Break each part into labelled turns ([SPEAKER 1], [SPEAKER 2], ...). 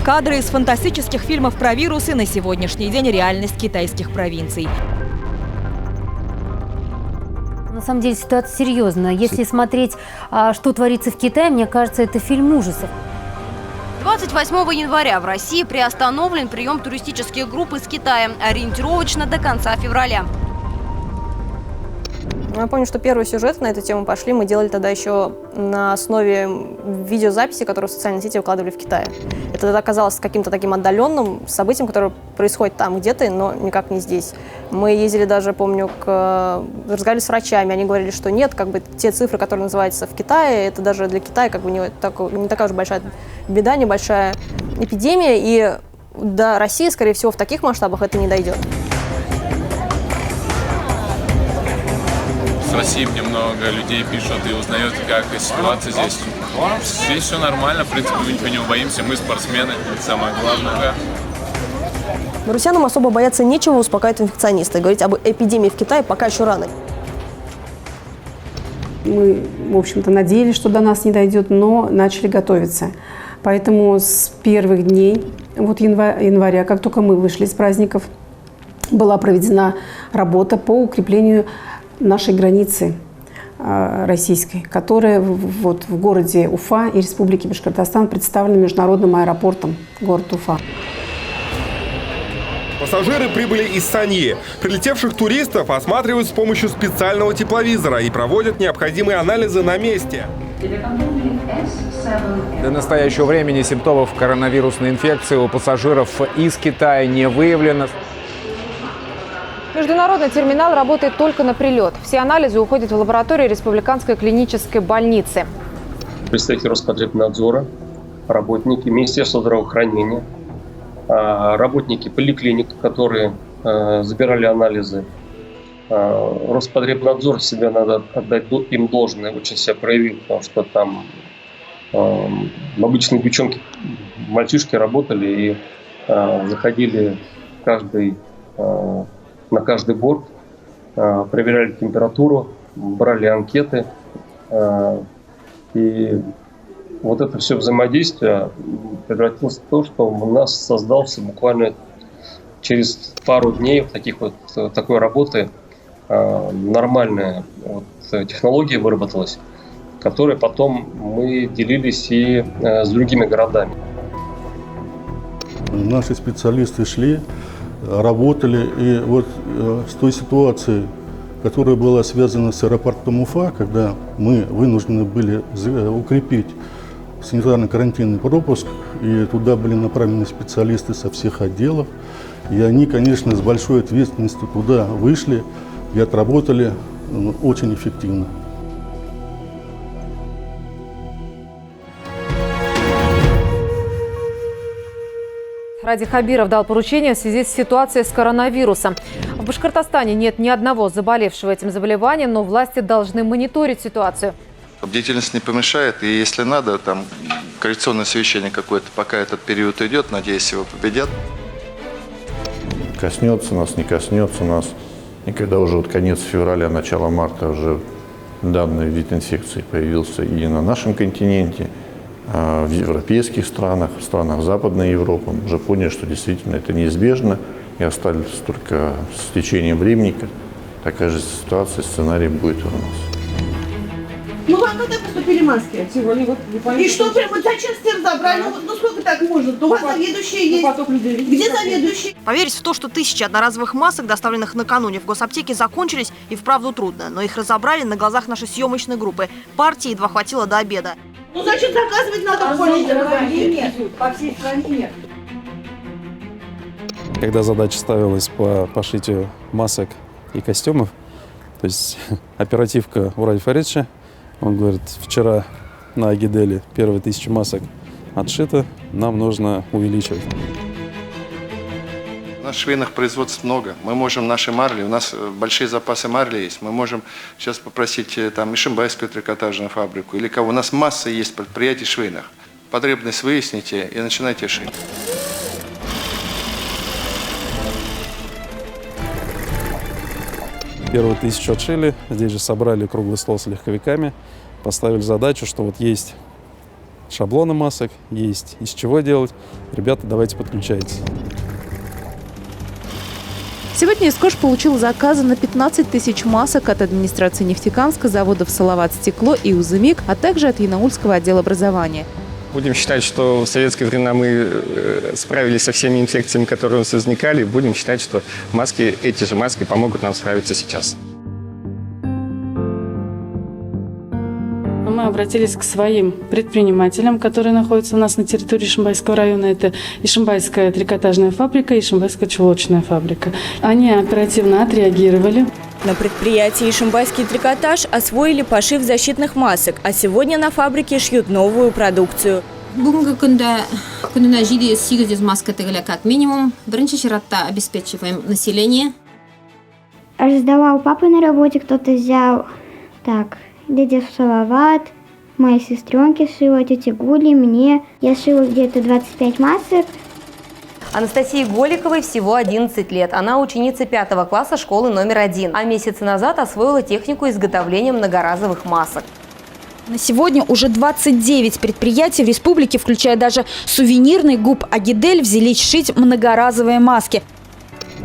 [SPEAKER 1] Кадры из фантастических фильмов про вирусы, на сегодняшний день реальность китайских провинций.
[SPEAKER 2] На самом деле ситуация серьезная. Если смотреть, что творится в Китае, мне кажется, это фильм ужасов.
[SPEAKER 3] 28 января в России приостановлен прием туристических групп из Китая ориентировочно до конца февраля.
[SPEAKER 4] Я помню, что первые сюжеты на эту тему пошли. Мы делали тогда еще на основе видеозаписи, которые в социальные сети выкладывали в Китае. Это тогда казалось каким-то таким отдаленным событием, которое происходит там где-то, но никак не здесь. Мы ездили даже, помню, разговаривали с врачами. Они говорили, что нет, как бы те цифры, которые называются в Китае, это даже для Китая как бы не такая уж большая беда, небольшая эпидемия. И до России, скорее всего, в таких масштабах это не дойдет.
[SPEAKER 5] С России мне много людей пишут и узнают, как ситуация здесь. Здесь все нормально, в принципе, мы ничего не боимся, мы спортсмены, это самое главное.
[SPEAKER 4] Марусянам особо бояться нечего, успокаивают инфекционисты. Говорить об эпидемии в Китае пока еще рано.
[SPEAKER 6] Мы, в общем-то, надеялись, что до нас не дойдет, но начали готовиться. Поэтому с первых дней января, как только мы вышли с праздников, была проведена работа по укреплению нашей границы российской, которая в городе Уфа и Республике Башкортостан представлена международным аэропортом, город Уфа.
[SPEAKER 7] Пассажиры прибыли из Саньи. Прилетевших туристов осматривают с помощью специального тепловизора и проводят необходимые анализы на месте.
[SPEAKER 8] До настоящего времени симптомов коронавирусной инфекции у пассажиров из Китая не выявлено.
[SPEAKER 9] Международный терминал работает только на прилет. Все анализы уходят в лабораторию Республиканской клинической больницы.
[SPEAKER 10] Представители Роспотребнадзора, работники Министерства здравоохранения, работники поликлиник, которые забирали анализы. Роспотребнадзор, себя надо отдать им должное, очень себя проявил, потому что там обычные девчонки, мальчишки работали и заходили на каждый борт, проверяли температуру, брали анкеты. И вот это все взаимодействие превратилось в то, что у нас создался буквально через пару дней такой работы нормальная технология выработалась, которой потом мы делились и с другими городами.
[SPEAKER 11] Наши специалисты шли, работали, и вот с той ситуацией, которая была связана с аэропортом Уфа, когда мы вынуждены были укрепить санитарно-карантинный пропуск, и туда были направлены специалисты со всех отделов, и они, конечно, с большой ответственностью туда вышли и отработали очень эффективно.
[SPEAKER 9] Ради Хабиров дал поручение в связи с ситуацией с коронавирусом. В Башкортостане нет ни одного заболевшего этим заболеванием, но власти должны мониторить ситуацию.
[SPEAKER 12] Бдительность не помешает, и если надо, там коррекционное совещание какое-то, пока этот период идет, надеюсь, его победят.
[SPEAKER 13] Коснется нас, не коснется нас. И когда уже конец февраля, начало марта уже данный вид инфекции появился и на нашем континенте, в европейских странах, в странах Западной Европы, мы уже поняли, что действительно это неизбежно, и остались только с течением времени такая же ситуация, сценарий будет у нас.
[SPEAKER 14] Ну, вам когда поступили маски? Сегодня вот. И что, прям вот за час разобрали? Ну, сколько так может? У вас заведующие есть? Где заведующие?
[SPEAKER 3] Поверить в то, что 1000 одноразовых масок, доставленных накануне в госаптеке, закончились, и вправду трудно. Но их разобрали на глазах нашей съемочной группы. Партии едва хватило до обеда.
[SPEAKER 14] Ну, значит, заказывать надо в поле. Нет, по всей стране нет.
[SPEAKER 15] Когда задача ставилась по пошитию масок и костюмов, то есть оперативка у Ради Фаридовича, он говорит, вчера на Агиделе первые 1000 масок отшито, нам нужно увеличивать.
[SPEAKER 12] У нас швейных производств много. Мы можем наши марли, у нас большие запасы марли есть. Мы можем сейчас попросить там Ишимбайскую трикотажную фабрику или кого. У нас масса есть предприятий швейных. Потребность выясните и начинайте шить.
[SPEAKER 15] Первые 1000 отшили. Здесь же собрали круглый стол с легковиками. Поставили задачу, что вот есть шаблоны масок, есть из чего делать. Ребята, давайте подключайтесь.
[SPEAKER 16] Сегодня Искош получил заказы на 15 тысяч масок от администрации Нефтекамска, заводов «Салават Стекло» и «Узымик», а также от Янаульского отдела образования.
[SPEAKER 17] Будем считать, что в советские времена мы справились со всеми инфекциями, которые у нас возникали. Будем считать, что эти же маски помогут нам справиться сейчас.
[SPEAKER 18] Мы обратились к своим предпринимателям, которые находятся у нас на территории Ишимбайского района. Это Ишимбайская трикотажная фабрика и Ишимбайская чулочная фабрика. Они оперативно отреагировали.
[SPEAKER 19] На предприятии «Ишимбайский трикотаж» освоили пошив защитных масок, а сегодня на фабрике шьют новую продукцию.
[SPEAKER 20] Бүгінгі күніне 700 маска тігілі как минимум. Бірінші ширатта обеспечиваем население.
[SPEAKER 21] Раздавал папы на работе, кто-то взял. Так, дядя Салават, моей сестренке шила, тете Гули, мне. Я шила где-то 25 масок.
[SPEAKER 22] Анастасии Голиковой всего 11 лет. Она ученица 5 класса школы номер 1, а месяц назад освоила технику изготовления многоразовых масок.
[SPEAKER 1] На сегодня уже 29 предприятий в республике, включая даже сувенирный ГУП «Агидель», взялись шить многоразовые маски.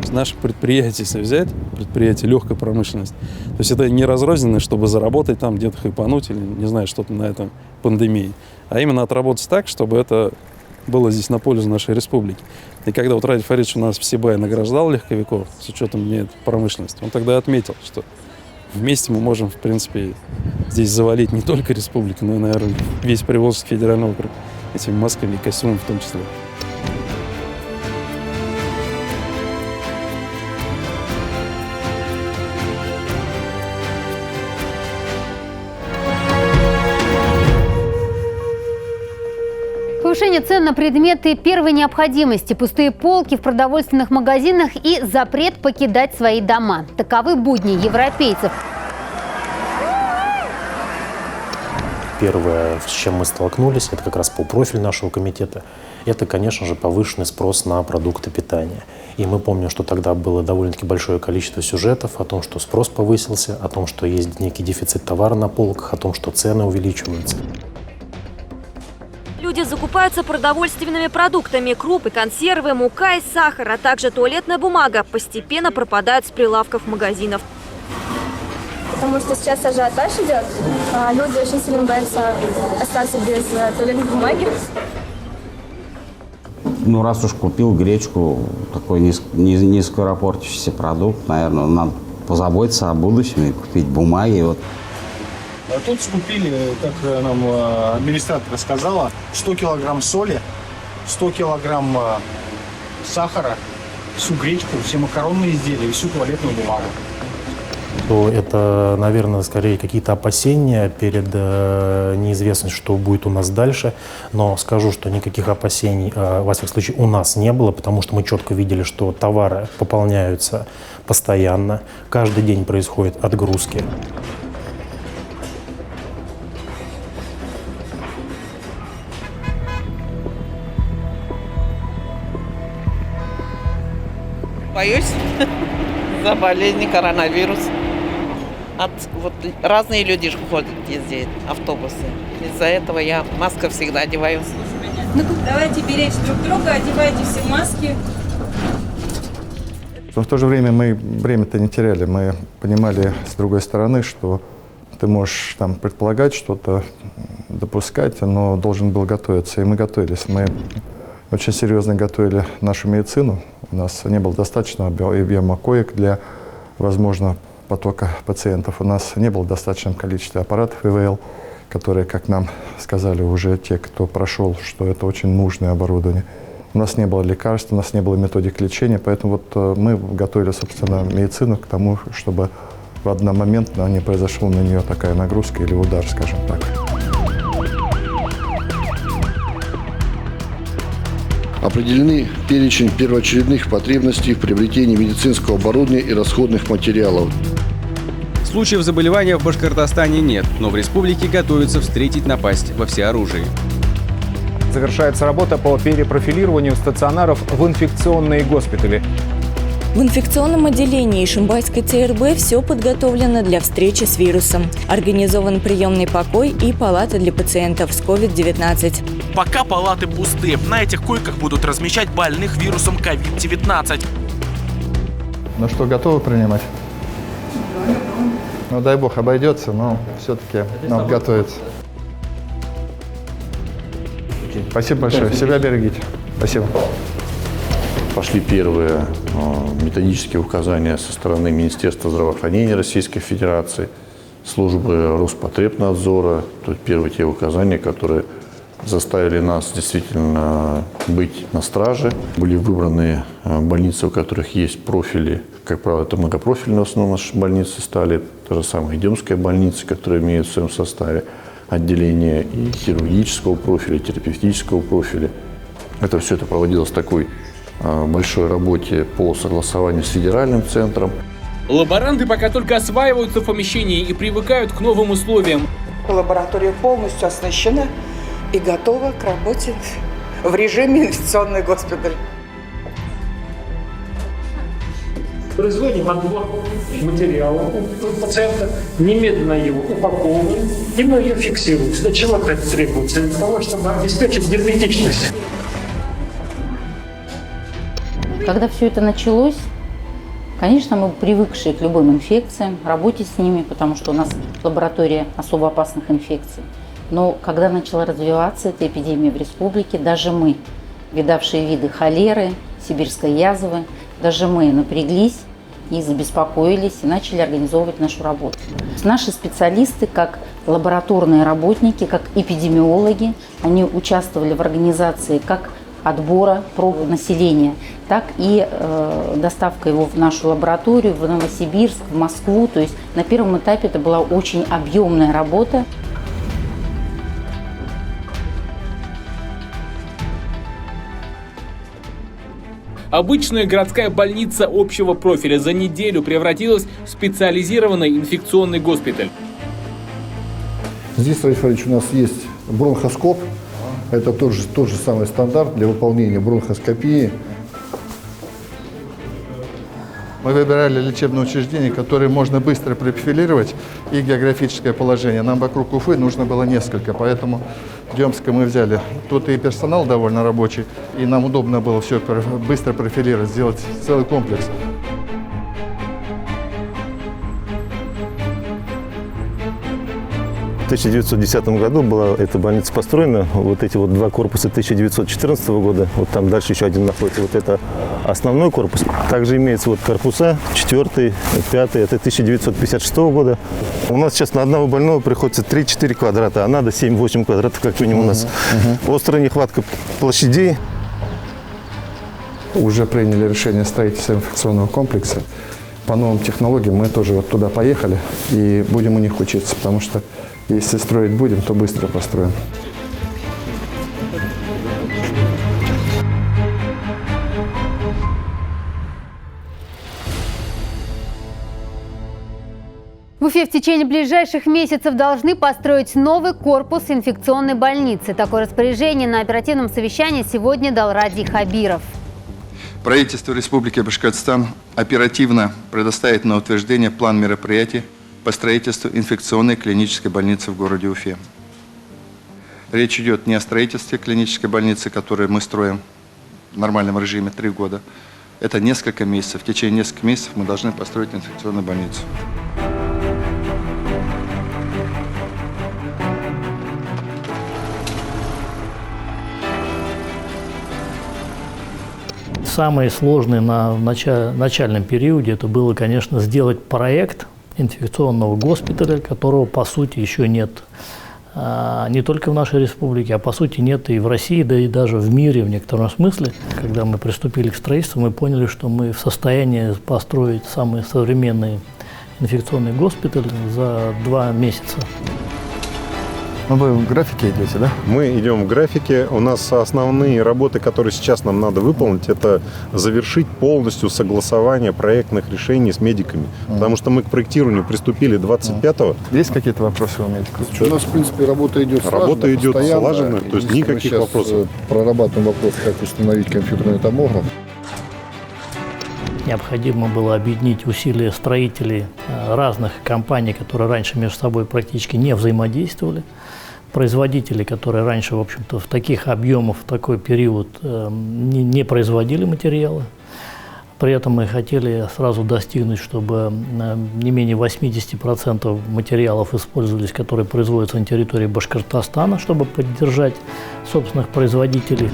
[SPEAKER 15] С наших предприятий, если взять, предприятие легкой промышленности, то есть это не разрозненно, чтобы заработать там, где-то хайпануть или, не знаю, что-то на этом пандемии, а именно отработать так, чтобы это было здесь на пользу нашей республики. И когда вот Ради Фаридович у нас в Сибае награждал легковиков с учетом промышленности, он тогда отметил, что вместе мы можем, в принципе, здесь завалить не только республику, но и, наверное, весь Приволжский федеральный округ этими масками и костюмами в том числе.
[SPEAKER 2] Повышение цен на предметы первой необходимости, пустые полки в продовольственных магазинах и запрет покидать свои дома. Таковы будни европейцев.
[SPEAKER 23] Первое, с чем мы столкнулись, это как раз по профилю нашего комитета, это, конечно же, повышенный спрос на продукты питания. И мы помним, что тогда было довольно-таки большое количество сюжетов о том, что спрос повысился, о том, что есть некий дефицит товара на полках, о том, что цены увеличиваются.
[SPEAKER 22] Люди закупаются продовольственными продуктами. Крупы, консервы, мука и сахар, а также туалетная бумага постепенно пропадают с прилавков магазинов.
[SPEAKER 24] Потому что сейчас ажиотаж идет, люди очень сильно боятся остаться без туалетной бумаги.
[SPEAKER 25] Ну, раз уж купил гречку, такой не скоропортящийся продукт, наверное, надо позаботиться о будущем и купить бумаги. Вот.
[SPEAKER 26] Тут скупили, как нам администратор сказала, 100 килограмм соли, 100 килограмм сахара, всю гречку, все макаронные изделия и всю туалетную бумагу.
[SPEAKER 23] То это, наверное, скорее какие-то опасения перед неизвестностью, что будет у нас дальше. Но скажу, что никаких опасений, во всяком случае, у нас не было, потому что мы четко видели, что товары пополняются постоянно. Каждый день происходят отгрузки.
[SPEAKER 27] Боюсь за болезнь коронавирус. Разные люди ходят везде, автобусы. Из-за этого я маску всегда одеваю.
[SPEAKER 28] Ну, давайте беречь друг друга, одевайте все маски.
[SPEAKER 12] Но в то же время мы время-то не теряли. Мы понимали, с другой стороны, что ты можешь там предполагать что-то, допускать, но должен был готовиться. И мы готовились. Мы очень серьезно готовили нашу медицину. У нас не было достаточного объема коек для, возможно, потока пациентов. У нас не было достаточного количества аппаратов ИВЛ, которые, как нам сказали уже те, кто прошел, что это очень нужное оборудование. У нас не было лекарств, у нас не было методик лечения, поэтому вот мы готовили, собственно, медицину к тому, чтобы в одномоментно не произошла на нее такая нагрузка или удар, скажем так.
[SPEAKER 29] Определены перечень первоочередных потребностей в приобретении медицинского оборудования и расходных материалов.
[SPEAKER 30] Случаев заболевания в Башкортостане нет, но в республике готовятся встретить напасть во всеоружии.
[SPEAKER 8] Завершается работа по перепрофилированию стационаров в инфекционные госпитали.
[SPEAKER 19] В инфекционном отделении Ишимбайской ЦРБ все подготовлено для встречи с вирусом. Организован приемный покой и палата для пациентов с COVID-19.
[SPEAKER 3] Пока палаты пусты. На этих койках будут размещать больных вирусом COVID-19.
[SPEAKER 4] Ну что, готовы принимать? Ну дай бог обойдется, но все-таки надо готовиться. Спасибо большое. Себя берегите. Спасибо.
[SPEAKER 5] Пошли первые методические указания со стороны Министерства здравоохранения Российской Федерации, службы Роспотребнадзора. То есть первые те указания, которые заставили нас действительно быть на страже. Были выбраны больницы, у которых есть профили. Как правило, это многопрофильные в основном наши больницы стали. Та же самая Демская больница, которая имеет в своем составе отделение и хирургического профиля, и терапевтического профиля. Это все это проводилось в такой большой работе по согласованию с федеральным центром.
[SPEAKER 6] Лаборанты пока только осваиваются в помещении и привыкают к новым условиям.
[SPEAKER 7] Лаборатория полностью оснащена и готова к работе в режиме инфекционный госпиталь.
[SPEAKER 9] Производим отбор материала у пациента, немедленно его упаковываем, и мы ее фиксируем. Для чего это требуется? Для того, чтобы обеспечить герметичность.
[SPEAKER 10] Когда все это началось, конечно, мы привыкшие к любым инфекциям, работе с ними, потому что у нас лаборатория особо опасных инфекций. Но когда начала развиваться эта эпидемия в республике, даже мы, видавшие виды холеры, сибирской язвы, даже мы напряглись и забеспокоились, и начали организовывать нашу работу. Наши специалисты, как лабораторные работники, как эпидемиологи, они участвовали в организации как отбора проб населения, так и доставка его в нашу лабораторию, в Новосибирск, в Москву. То есть на первом этапе это была очень объемная работа.
[SPEAKER 6] Обычная городская больница общего профиля за неделю превратилась в специализированный инфекционный госпиталь.
[SPEAKER 29] Здесь, Раиф Фаридович, у нас есть бронхоскоп. Это тот же самый стандарт для выполнения бронхоскопии.
[SPEAKER 4] Мы выбирали лечебное учреждение, которое можно быстро профилировать, и географическое положение. Нам вокруг Уфы нужно было несколько, поэтому Демское мы взяли. Тут и персонал довольно рабочий, и нам удобно было все быстро профилировать, сделать целый комплекс.
[SPEAKER 11] В 1910 году была эта больница построена. Вот эти вот два корпуса 1914 года. Вот там дальше еще один находится. Вот это основной корпус. Также имеется вот корпуса 4, 5. Это 1956 года. У нас сейчас на одного больного приходится 3-4 квадрата, а надо 7-8 квадратов как минимум у нас. Острая нехватка площадей.
[SPEAKER 4] Уже приняли решение строительства инфекционного комплекса. По новым технологиям мы тоже вот туда поехали и будем у них учиться, потому что если строить будем, то быстро построим.
[SPEAKER 2] В Уфе в течение ближайших месяцев должны построить новый корпус инфекционной больницы. Такое распоряжение на оперативном совещании сегодня дал Ради Хабиров.
[SPEAKER 12] Правительство Республики Башкортостан оперативно предоставит на утверждение план мероприятий по строительству инфекционной клинической больницы в городе Уфе. Речь идет не о строительстве клинической больницы, которую мы строим в нормальном режиме 3 года. Это несколько месяцев. В течение нескольких месяцев мы должны построить инфекционную больницу.
[SPEAKER 9] Самое сложное на начальном периоде это было, конечно, сделать проект инфекционного госпиталя, которого, по сути, еще нет не только в нашей республике, а, по сути, нет и в России, да и даже в мире в некотором смысле. Когда мы приступили к строительству, мы поняли, что мы в состоянии построить самый современный инфекционный госпиталь за 2 месяца.
[SPEAKER 4] Ну, вы в графике идете, да?
[SPEAKER 5] Мы идем в графике. У нас основные работы, которые сейчас нам надо выполнить, это завершить полностью согласование проектных решений с медиками. Потому что мы к проектированию приступили 25-го.
[SPEAKER 4] Есть какие-то вопросы у медиков?
[SPEAKER 29] У нас, в принципе, работа идет слаженно,
[SPEAKER 5] работа идет слаженно, то есть никаких вопросов.
[SPEAKER 29] Прорабатываем вопрос, как установить компьютерный томограф.
[SPEAKER 9] необходимо было объединить усилия строителей разных компаний, которые раньше между собой практически не взаимодействовали. Производители, которые раньше, в общем-то, в таких объемах, в такой период не производили материалы. При этом мы хотели сразу достигнуть, чтобы не менее 80% материалов использовались, которые производятся на территории Башкортостана, чтобы поддержать собственных производителей.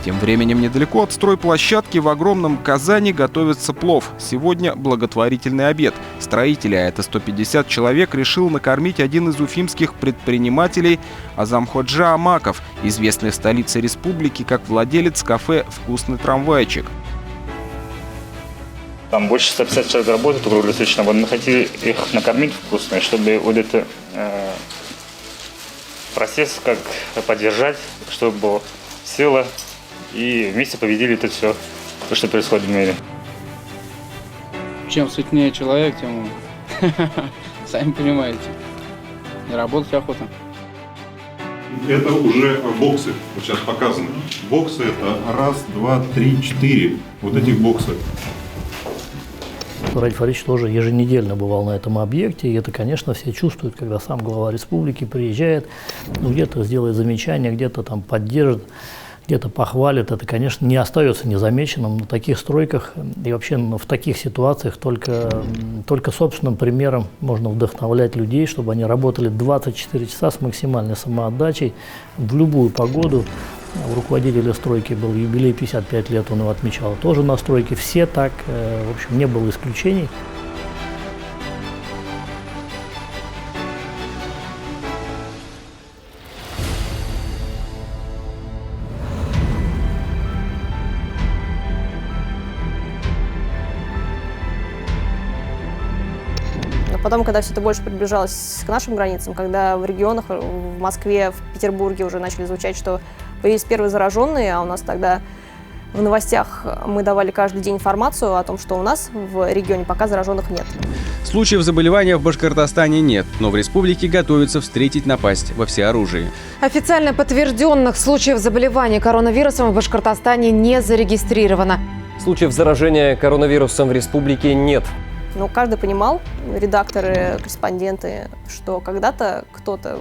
[SPEAKER 30] Тем временем недалеко от стройплощадки в огромном казане готовится плов. Сегодня благотворительный обед. Строители, а это 150 человек, решил накормить один из уфимских предпринимателей Азамходжа Амаков, известный в столице республики как владелец кафе «Вкусный трамвайчик».
[SPEAKER 1] Там больше 150 человек работает круглосуточно. Вот мы хотели их накормить вкусно, чтобы вот этот процесс как поддержать, чтобы было сила. И вместе победили это все, то, что происходит в мире.
[SPEAKER 13] Чем сытнее человек, тем, сами понимаете, работать охота.
[SPEAKER 14] Это уже боксы, вот сейчас показано. Боксы это 1, 2, 3, 4. Вот этих боксов.
[SPEAKER 9] Раиль Фаридович тоже еженедельно бывал на этом объекте, и это, конечно, все чувствуют, когда сам глава республики приезжает, где-то сделает замечание, где-то там поддержит, где-то похвалит. Это, конечно, не остается незамеченным на таких стройках и вообще в таких ситуациях только собственным примером можно вдохновлять людей, чтобы они работали 24 часа с максимальной самоотдачей в любую погоду. У руководителя стройки был юбилей 55 лет, он его отмечал тоже на стройке. Все так, в общем, не было исключений.
[SPEAKER 24] Потом, когда все это больше приближалось к нашим границам, когда в регионах, в Москве, в Петербурге уже начали звучать, что появились первые зараженные, а у нас тогда в новостях мы давали каждый день информацию о том, что у нас в регионе пока зараженных нет.
[SPEAKER 30] Случаев заболевания в Башкортостане нет, но в республике готовятся встретить напасть во всеоружии.
[SPEAKER 15] Официально подтвержденных случаев заболевания коронавирусом в Башкортостане не зарегистрировано.
[SPEAKER 16] Случаев заражения коронавирусом в республике нет.
[SPEAKER 24] Но каждый понимал, редакторы, корреспонденты, что когда-то кто-то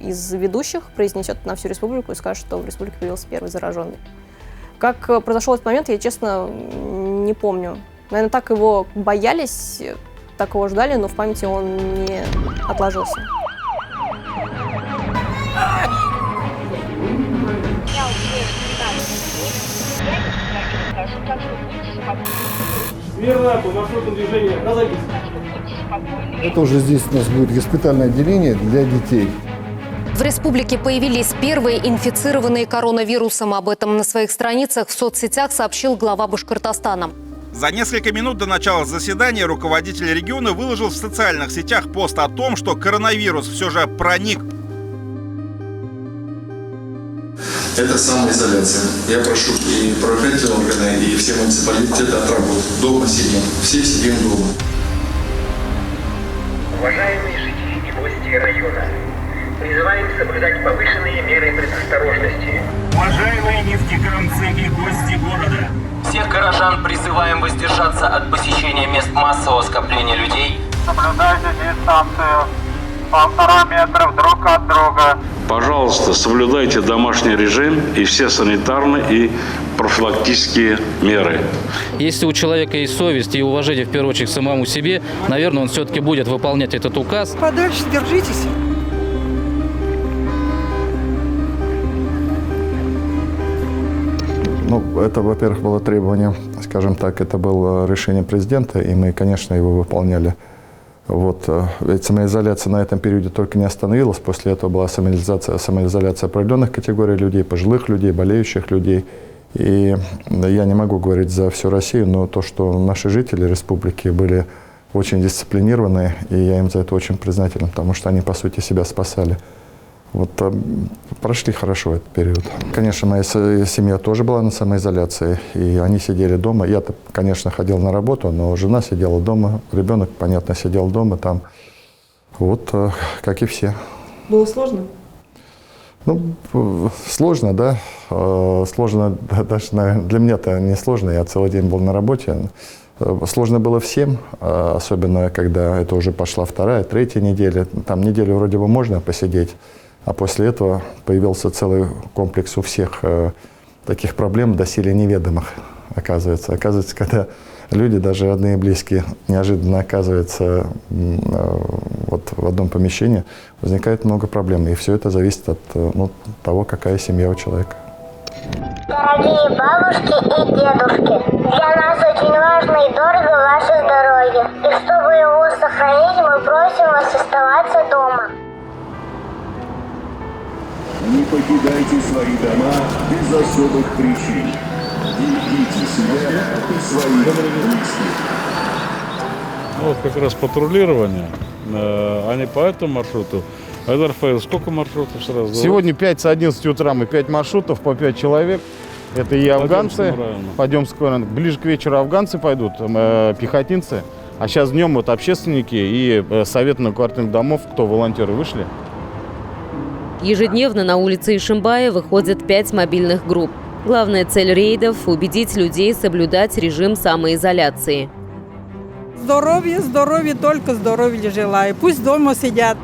[SPEAKER 24] из ведущих произнесет на всю республику и скажет, что в республике появился первый зараженный. Как произошел этот момент, я, честно, не помню. Наверное, так его боялись, так его ждали, но в памяти он не отложился.
[SPEAKER 29] Это уже здесь у нас будет госпитальное отделение для детей.
[SPEAKER 15] В республике появились первые инфицированные коронавирусом. Об этом на своих страницах в соцсетях сообщил глава Башкортостана.
[SPEAKER 17] За несколько минут до начала заседания руководитель региона выложил в социальных сетях пост о том, что коронавирус все же проник.
[SPEAKER 12] Это самоизоляция. Я прошу и правоохранительные органы, и все муниципалитеты отработать. Дома сидим. Все сидим дома.
[SPEAKER 18] Уважаемые жители и гости района, призываем соблюдать повышенные меры предосторожности. Уважаемые нефтекамцы и гости города,
[SPEAKER 20] всех горожан призываем воздержаться от посещения мест массового скопления людей.
[SPEAKER 18] Соблюдайте дистанцию 1,5 метра друг от друга.
[SPEAKER 21] Пожалуйста, соблюдайте домашний режим и все санитарные и профилактические меры.
[SPEAKER 22] Если у человека есть совесть и уважение, в первую очередь, к самому себе, наверное, он все-таки будет выполнять этот указ.
[SPEAKER 7] Подальше держитесь.
[SPEAKER 4] Ну, это, во-первых, было требование, скажем так, это было решение президента, и мы, конечно, его выполняли. Вот, ведь самоизоляция на этом периоде только не остановилась, после этого была самоизоляция определенных категорий людей, пожилых людей, болеющих людей. И я не могу говорить за всю Россию, но то, что наши жители республики были очень дисциплинированы, и я им за это очень признателен, потому что они, по сути, себя спасали. Вот прошли хорошо этот период. Конечно, моя семья тоже была на самоизоляции, и они сидели дома. Я-то, конечно, ходил на работу, но жена сидела дома, ребенок, понятно, сидел дома там. Вот, как и все.
[SPEAKER 7] Было сложно?
[SPEAKER 4] Сложно, да. Сложно, даже, наверное, для меня это не сложно, я целый день был на работе. Сложно было всем, особенно когда это уже пошла вторая, третья неделя. Там неделю вроде бы можно посидеть, а после этого появился целый комплекс у всех таких проблем доселе неведомых, оказывается. Оказывается, когда люди, даже родные и близкие, неожиданно оказываются вот в одном помещении, возникает много проблем. И все это зависит от того, какая семья у человека.
[SPEAKER 3] Дорогие бабушки и дедушки, для нас очень важно и дорого ваше здоровье. И чтобы его сохранить, мы просим вас оставаться дома.
[SPEAKER 6] Не покидайте свои дома без особых причин. Берегите себя и своих близких.
[SPEAKER 8] Вот как раз патрулирование, они по этому маршруту. Это, Рафаэль, сколько маршрутов сразу?
[SPEAKER 10] Сегодня 5 с 11 утра мы 5 маршрутов по 5 человек. Это и афганцы, по Демскому району. Ближе к вечеру афганцы пойдут, пехотинцы. А сейчас днем вот общественники и совет многоквартирных домов, кто волонтеры вышли.
[SPEAKER 19] Ежедневно на улице Ишимбая выходят 5 мобильных групп. Главная цель рейдов – убедить людей соблюдать режим самоизоляции.
[SPEAKER 23] Здоровье, здоровье, только здоровья желаю. Пусть дома сидят.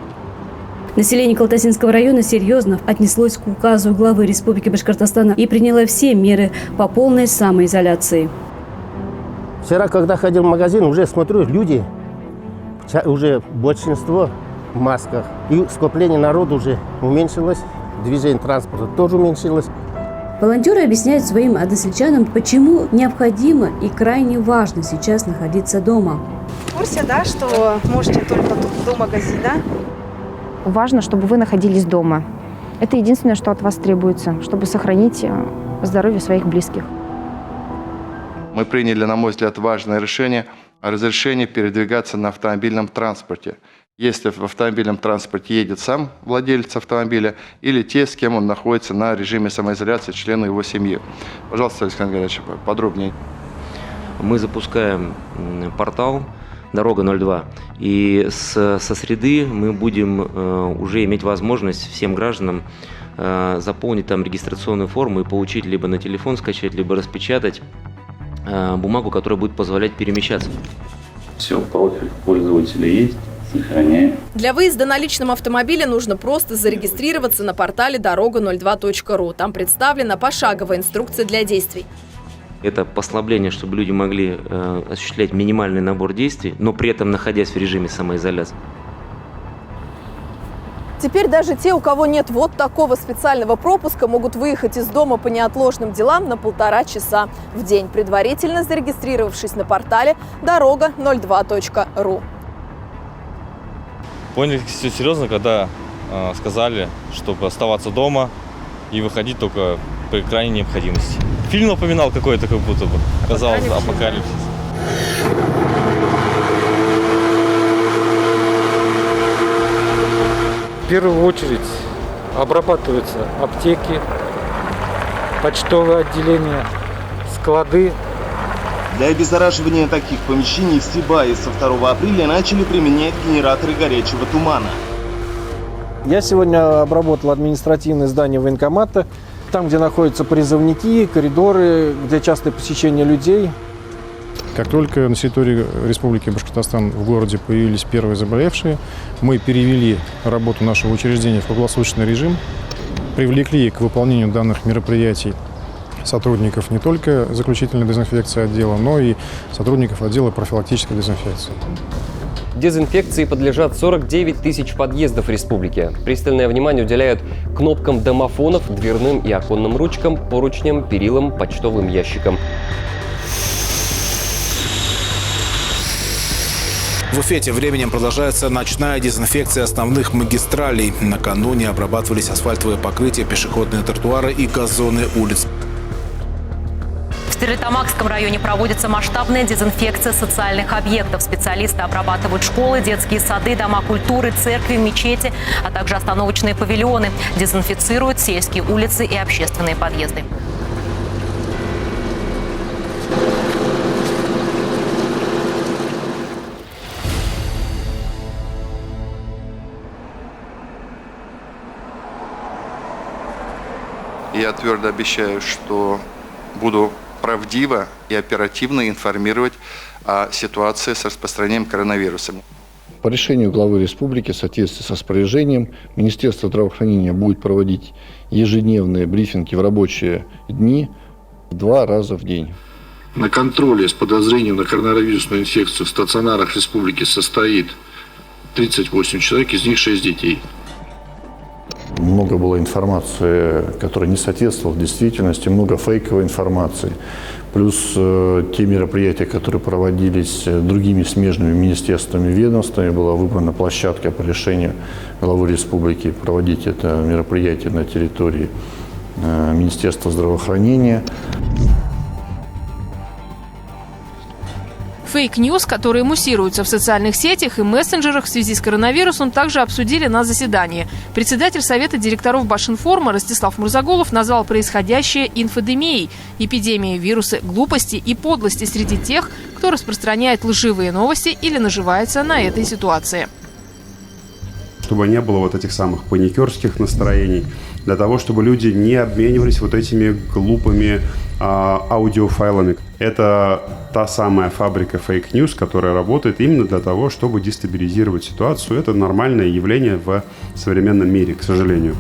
[SPEAKER 25] Население Калтасинского района серьезно отнеслось к указу главы Республики Башкортостан и приняло все меры по полной самоизоляции.
[SPEAKER 26] Вчера, когда ходил в магазин, уже смотрю, люди, уже большинство в масках. И скопление народа уже уменьшилось, движение транспорта тоже уменьшилось.
[SPEAKER 25] Волонтеры объясняют своим односельчанам, почему необходимо и крайне важно сейчас находиться дома.
[SPEAKER 27] В курсе, да, что можете только до магазина?
[SPEAKER 28] Важно, чтобы вы находились дома. Это единственное, что от вас требуется, чтобы сохранить здоровье своих близких.
[SPEAKER 12] Мы приняли, на мой взгляд, важное решение о разрешении передвигаться на автомобильном транспорте. Если в автомобильном транспорте едет сам владелец автомобиля или те, с кем он находится на режиме самоизоляции, члены его семьи. Пожалуйста, Александр Геннадьевич, подробнее.
[SPEAKER 31] Мы запускаем портал «Дорога-02». И со среды мы будем уже иметь возможность всем гражданам заполнить там регистрационную форму и получить либо на телефон скачать, либо распечатать бумагу, которая будет позволять перемещаться.
[SPEAKER 32] Все, профиль пользователя есть. Сохраняем.
[SPEAKER 27] Для выезда на личном автомобиле нужно просто зарегистрироваться на портале дорога02.ру. Там представлена пошаговая инструкция для действий.
[SPEAKER 31] Это послабление, чтобы люди могли осуществлять минимальный набор действий, но при этом находясь в режиме самоизоляции.
[SPEAKER 27] Теперь даже те, у кого нет вот такого специального пропуска, могут выехать из дома по неотложным делам на 1,5 часа в день, предварительно зарегистрировавшись на портале дорога02.ру.
[SPEAKER 33] Поняли все серьезно, когда сказали, чтобы оставаться дома и выходить только при крайней необходимости. Фильм напоминал какой-то, как будто бы. Казалось, апокалипсис.
[SPEAKER 34] В первую очередь обрабатываются аптеки, почтовые отделения, склады.
[SPEAKER 35] Для обеззараживания таких помещений в Сибае со 2 апреля начали применять генераторы горячего тумана.
[SPEAKER 36] Я сегодня обработал административные здания военкомата, там, где находятся призывники, коридоры, где частое посещение людей.
[SPEAKER 37] Как только на территории Республики Башкортостан в городе появились первые заболевшие, мы перевели работу нашего учреждения в круглосуточный режим, привлекли к выполнению данных мероприятий сотрудников не только заключительной дезинфекции отдела, но и сотрудников отдела профилактической дезинфекции.
[SPEAKER 16] Дезинфекции подлежат 49 тысяч подъездов республики. Пристальное внимание уделяют кнопкам домофонов, дверным и оконным ручкам, поручням, перилам, почтовым ящикам.
[SPEAKER 38] В Уфе тем временем продолжается ночная дезинфекция основных магистралей. Накануне обрабатывались асфальтовые покрытия, пешеходные тротуары и газоны улиц.
[SPEAKER 15] В Стерлитамакском районе проводится масштабная дезинфекция социальных объектов. Специалисты обрабатывают школы, детские сады, дома культуры, церкви, мечети, а также остановочные павильоны. Дезинфицируют сельские улицы и общественные подъезды.
[SPEAKER 12] Я твердо обещаю, что буду правдиво и оперативно информировать о ситуации с распространением коронавируса.
[SPEAKER 1] По решению главы республики, в соответствии с распоряжением, Министерство здравоохранения будет проводить ежедневные брифинги в рабочие дни 2 раза в день.
[SPEAKER 2] На контроле с подозрением на коронавирусную инфекцию в стационарах республики состоит 38 человек, из них 6 детей.
[SPEAKER 1] Много было информации, которая не соответствовала действительности, много фейковой информации. Плюс те мероприятия, которые проводились другими смежными министерствами и ведомствами, была выбрана площадка по решению главы республики проводить это мероприятие на территории Министерства здравоохранения.
[SPEAKER 3] Фейк-ньюс, которые муссируются в социальных сетях и мессенджерах в связи с коронавирусом, также обсудили на заседании. Председатель Совета директоров Башинформа Ростислав Мурзагулов назвал происходящее инфодемией – эпидемией вируса глупости и подлости среди тех, кто распространяет лживые новости или наживается на этой ситуации.
[SPEAKER 4] Чтобы не было вот этих самых паникерских настроений, для того, чтобы люди не обменивались вот этими глупыми аудиофайлами. Это та самая фабрика фейк-ньюс, которая работает именно для того, чтобы дестабилизировать ситуацию. Это нормальное явление в современном мире, к сожалению.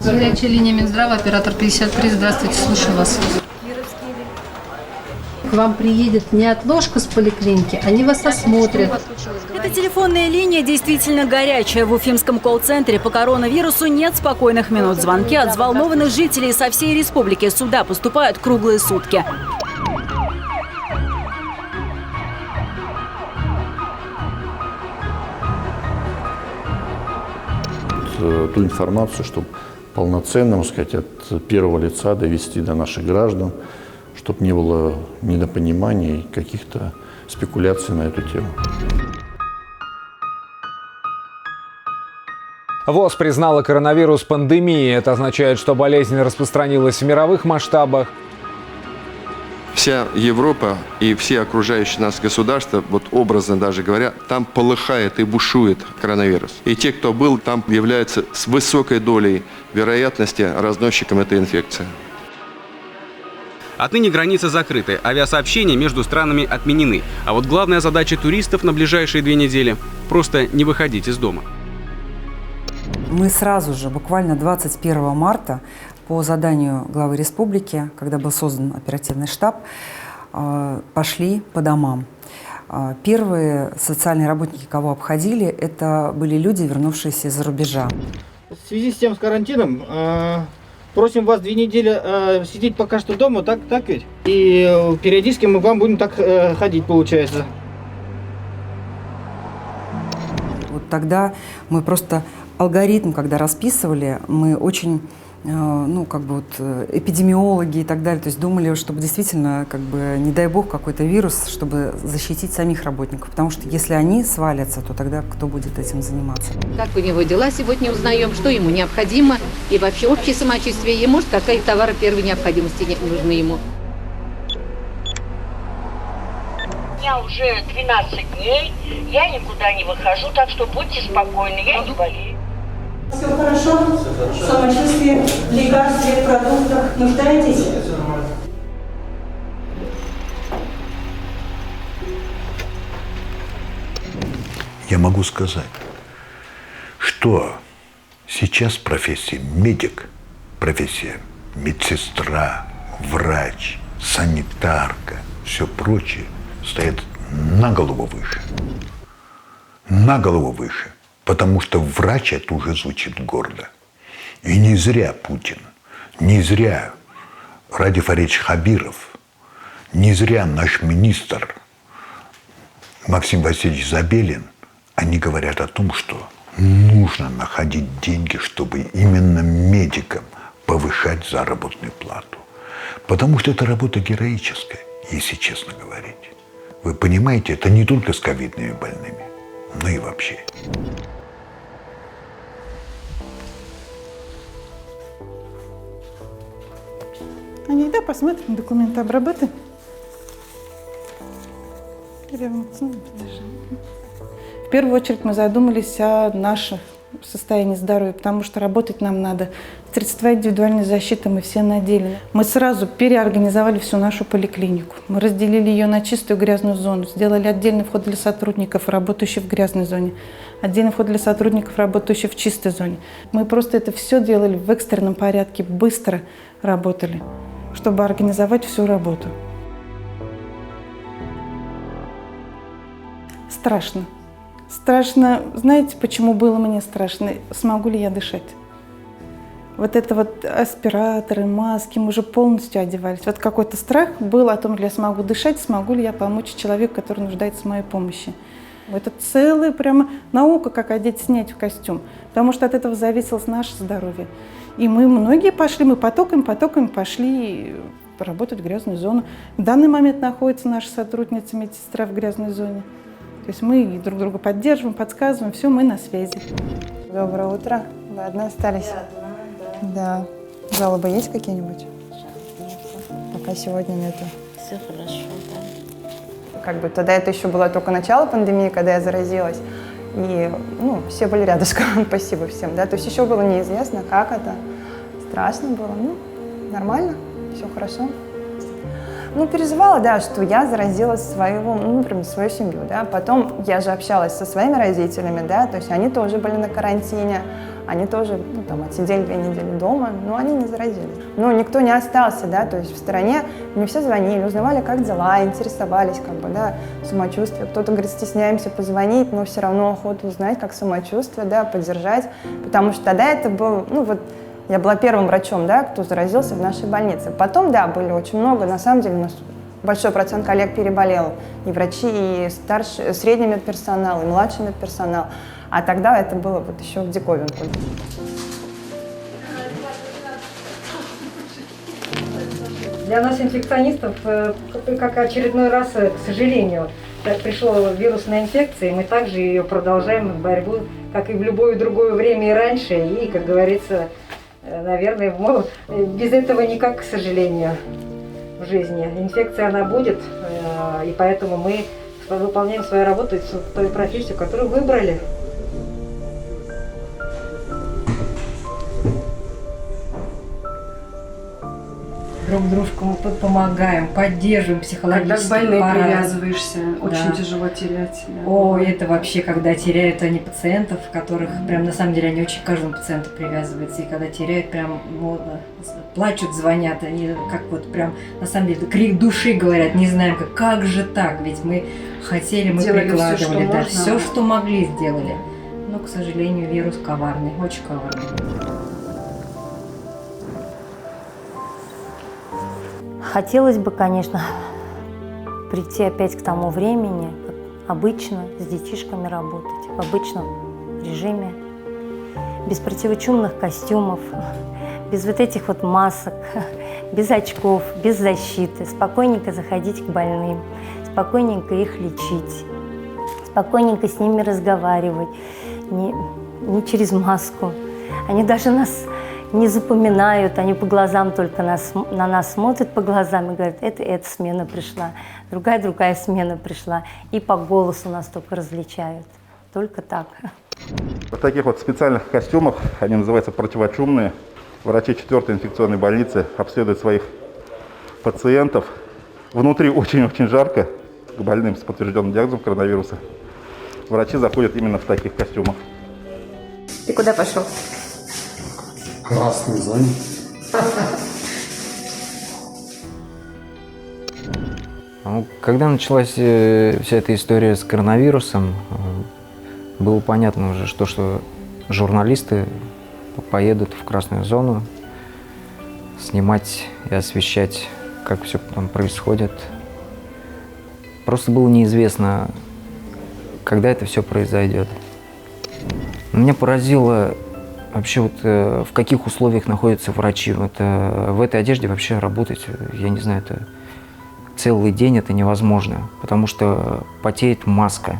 [SPEAKER 5] Горячая линия Минздрава, оператор 53. Здравствуйте, слушаю вас. К вам приедет неотложка с поликлиники, они вас осмотрят.
[SPEAKER 7] Эта телефонная линия действительно горячая. В уфимском колл-центре по коронавирусу нет спокойных минут. Звонки от взволнованных жителей со всей республики сюда поступают круглые сутки.
[SPEAKER 1] Ту информацию, чтобы полноценно, можно сказать, от первого лица довести до наших граждан, чтобы не было недопониманий, каких-то спекуляций на эту тему.
[SPEAKER 9] ВОЗ признала коронавирус пандемией. Это означает, что болезнь распространилась в мировых масштабах.
[SPEAKER 12] Вся Европа и все окружающие нас государства, вот образно даже говоря, там полыхает и бушует коронавирус. И те, кто был там, являются с высокой долей вероятности разносчиком этой инфекции.
[SPEAKER 11] Отныне границы закрыты, авиасообщения между странами отменены. А вот главная задача туристов на ближайшие 2 недели – просто не выходить из дома.
[SPEAKER 13] Мы сразу же, буквально 21 марта, по заданию главы республики, когда был создан оперативный штаб, пошли по домам. Первые социальные работники, кого обходили, это были люди, вернувшиеся из-за рубежа.
[SPEAKER 36] В связи с тем, с карантином, просим вас 2 недели сидеть пока что дома, так ведь? И периодически мы к вам будем так ходить, получается.
[SPEAKER 13] Вот тогда мы просто алгоритм, когда расписывали, мы очень, эпидемиологи и так далее, то есть думали, чтобы действительно, не дай бог, какой-то вирус, чтобы защитить самих работников. Потому что если они свалятся, то тогда кто будет этим заниматься?
[SPEAKER 14] Как у него дела сегодня узнаем, что ему необходимо, и вообще общее самочувствие, и может, какие товары первой необходимости нужны ему.
[SPEAKER 17] У меня уже 12 дней, я никуда не выхожу, так что будьте спокойны, я не болею.
[SPEAKER 18] Все хорошо? Самочувствие, лекарства, продуктах нуждаетесь?
[SPEAKER 20] Я могу сказать, что сейчас профессия медик, профессия медсестра, врач, санитарка, все прочее стоят на голову выше. На голову выше. Потому что врач это уже звучит гордо. И не зря Путин, не зря Ради Фаридович Хабиров, не зря наш министр Максим Васильевич Забелин, они говорят о том, что нужно находить деньги, чтобы именно медикам повышать заработную плату. Потому что это работа героическая, если честно говорить. Вы понимаете, это не только с ковидными больными, но и вообще.
[SPEAKER 18] Они, да, посмотрим, документы обработаем. первую очередь мы задумались о нашем состоянии здоровья, потому что работать нам надо. Средства индивидуальной защиты мы все надели. Мы сразу переорганизовали всю нашу поликлинику. Мы разделили ее на чистую и грязную зону, сделали отдельный вход для сотрудников, работающих в грязной зоне, отдельный вход для сотрудников, работающих в чистой зоне. Мы просто это все делали в экстренном порядке, быстро работали, чтобы организовать всю работу. Страшно. Страшно. Знаете, почему было мне страшно? Смогу ли я дышать? Вот это вот аспираторы, маски, мы уже полностью одевались. Вот какой-то страх был о том, что я смогу дышать, смогу ли я помочь человеку, который нуждается в моей помощи. Это целая прямо наука, как одеть, снять в костюм. Потому что от этого зависело наше здоровье. И мы многие пошли, мы потоками пошли работать в грязную зону. В данный момент находится наша сотрудница, медсестра в грязной зоне. То есть мы друг друга поддерживаем, подсказываем, все, мы на связи.
[SPEAKER 6] Доброе утро. Вы одна остались? Да. Жалобы есть какие-нибудь? Пока сегодня нету.
[SPEAKER 14] Все хорошо, да.
[SPEAKER 6] Как бы тогда это еще было только начало пандемии, когда я заразилась. И все были рядышком, спасибо всем. Да? То есть еще было неизвестно, как это. Страшно было. Нормально, все хорошо. Переживала, да, что я заразила свою семью, да. Потом я же общалась со своими родителями, да, то есть они тоже были на карантине, они тоже, отсидели 2 недели дома, но они не заразились. Никто не остался, да, то есть в стороне мне все звонили, узнавали, как дела, интересовались, самочувствие. Кто-то говорит, стесняемся позвонить, но все равно охота узнать, как самочувствие, да, поддержать, потому что тогда это был, я была первым врачом, да, кто заразился в нашей больнице. Потом, да, были очень много. На самом деле у нас большой процент коллег переболел. И врачи, и старший, средний медперсонал, и младший медперсонал. А тогда это было еще в диковинку.
[SPEAKER 8] Для нас, инфекционистов, как очередной раз, к сожалению, пришла вирусная инфекция, и мы также ее продолжаем борьбу, как и в любое другое время и раньше. И, как говорится, наверное, без этого никак, к сожалению, в жизни. Инфекция, она будет, и поэтому мы выполняем свою работу, свою профессию, которую выбрали. Друг дружку мы помогаем, поддерживаем психологически.
[SPEAKER 10] Когда к больным привязываешься, очень тяжело терять. Да.
[SPEAKER 8] Это вообще, когда теряют они пациентов, которых прям на самом деле они очень к каждому пациенту привязываются. И когда теряют, прям плачут, звонят, они прям на самом деле крик души говорят, не знаем как же так, ведь мы хотели, мы делали прикладывали, все, что могли, сделали. Но, к сожалению, вирус коварный, очень коварный.
[SPEAKER 19] Хотелось бы, конечно, прийти опять к тому времени, как обычно, с детишками работать, в обычном режиме, без противочумных костюмов, без этих масок, без очков, без защиты, спокойненько заходить к больным, спокойненько их лечить, спокойненько с ними разговаривать, не через маску. Они даже нас не запоминают, они по глазам только на нас смотрят по глазам и говорят, эта смена пришла, другая смена пришла. И по голосу нас только различают. Только так.
[SPEAKER 21] В таких специальных костюмах, они называются противочумные, врачи 4-й инфекционной больницы обследуют своих пациентов. Внутри очень-очень жарко, к больным с подтвержденным диагнозом коронавируса. Врачи заходят именно в таких костюмах.
[SPEAKER 6] Ты куда пошел?
[SPEAKER 22] Красной зоне.
[SPEAKER 23] Когда началась вся эта история с коронавирусом, было понятно уже, что журналисты поедут в красную зону снимать и освещать, как все там происходит. Просто было неизвестно, когда это все произойдет. Меня поразило вообще в каких условиях находятся врачи. В этой одежде вообще работать, я не знаю, это целый день это невозможно, потому что потеет маска,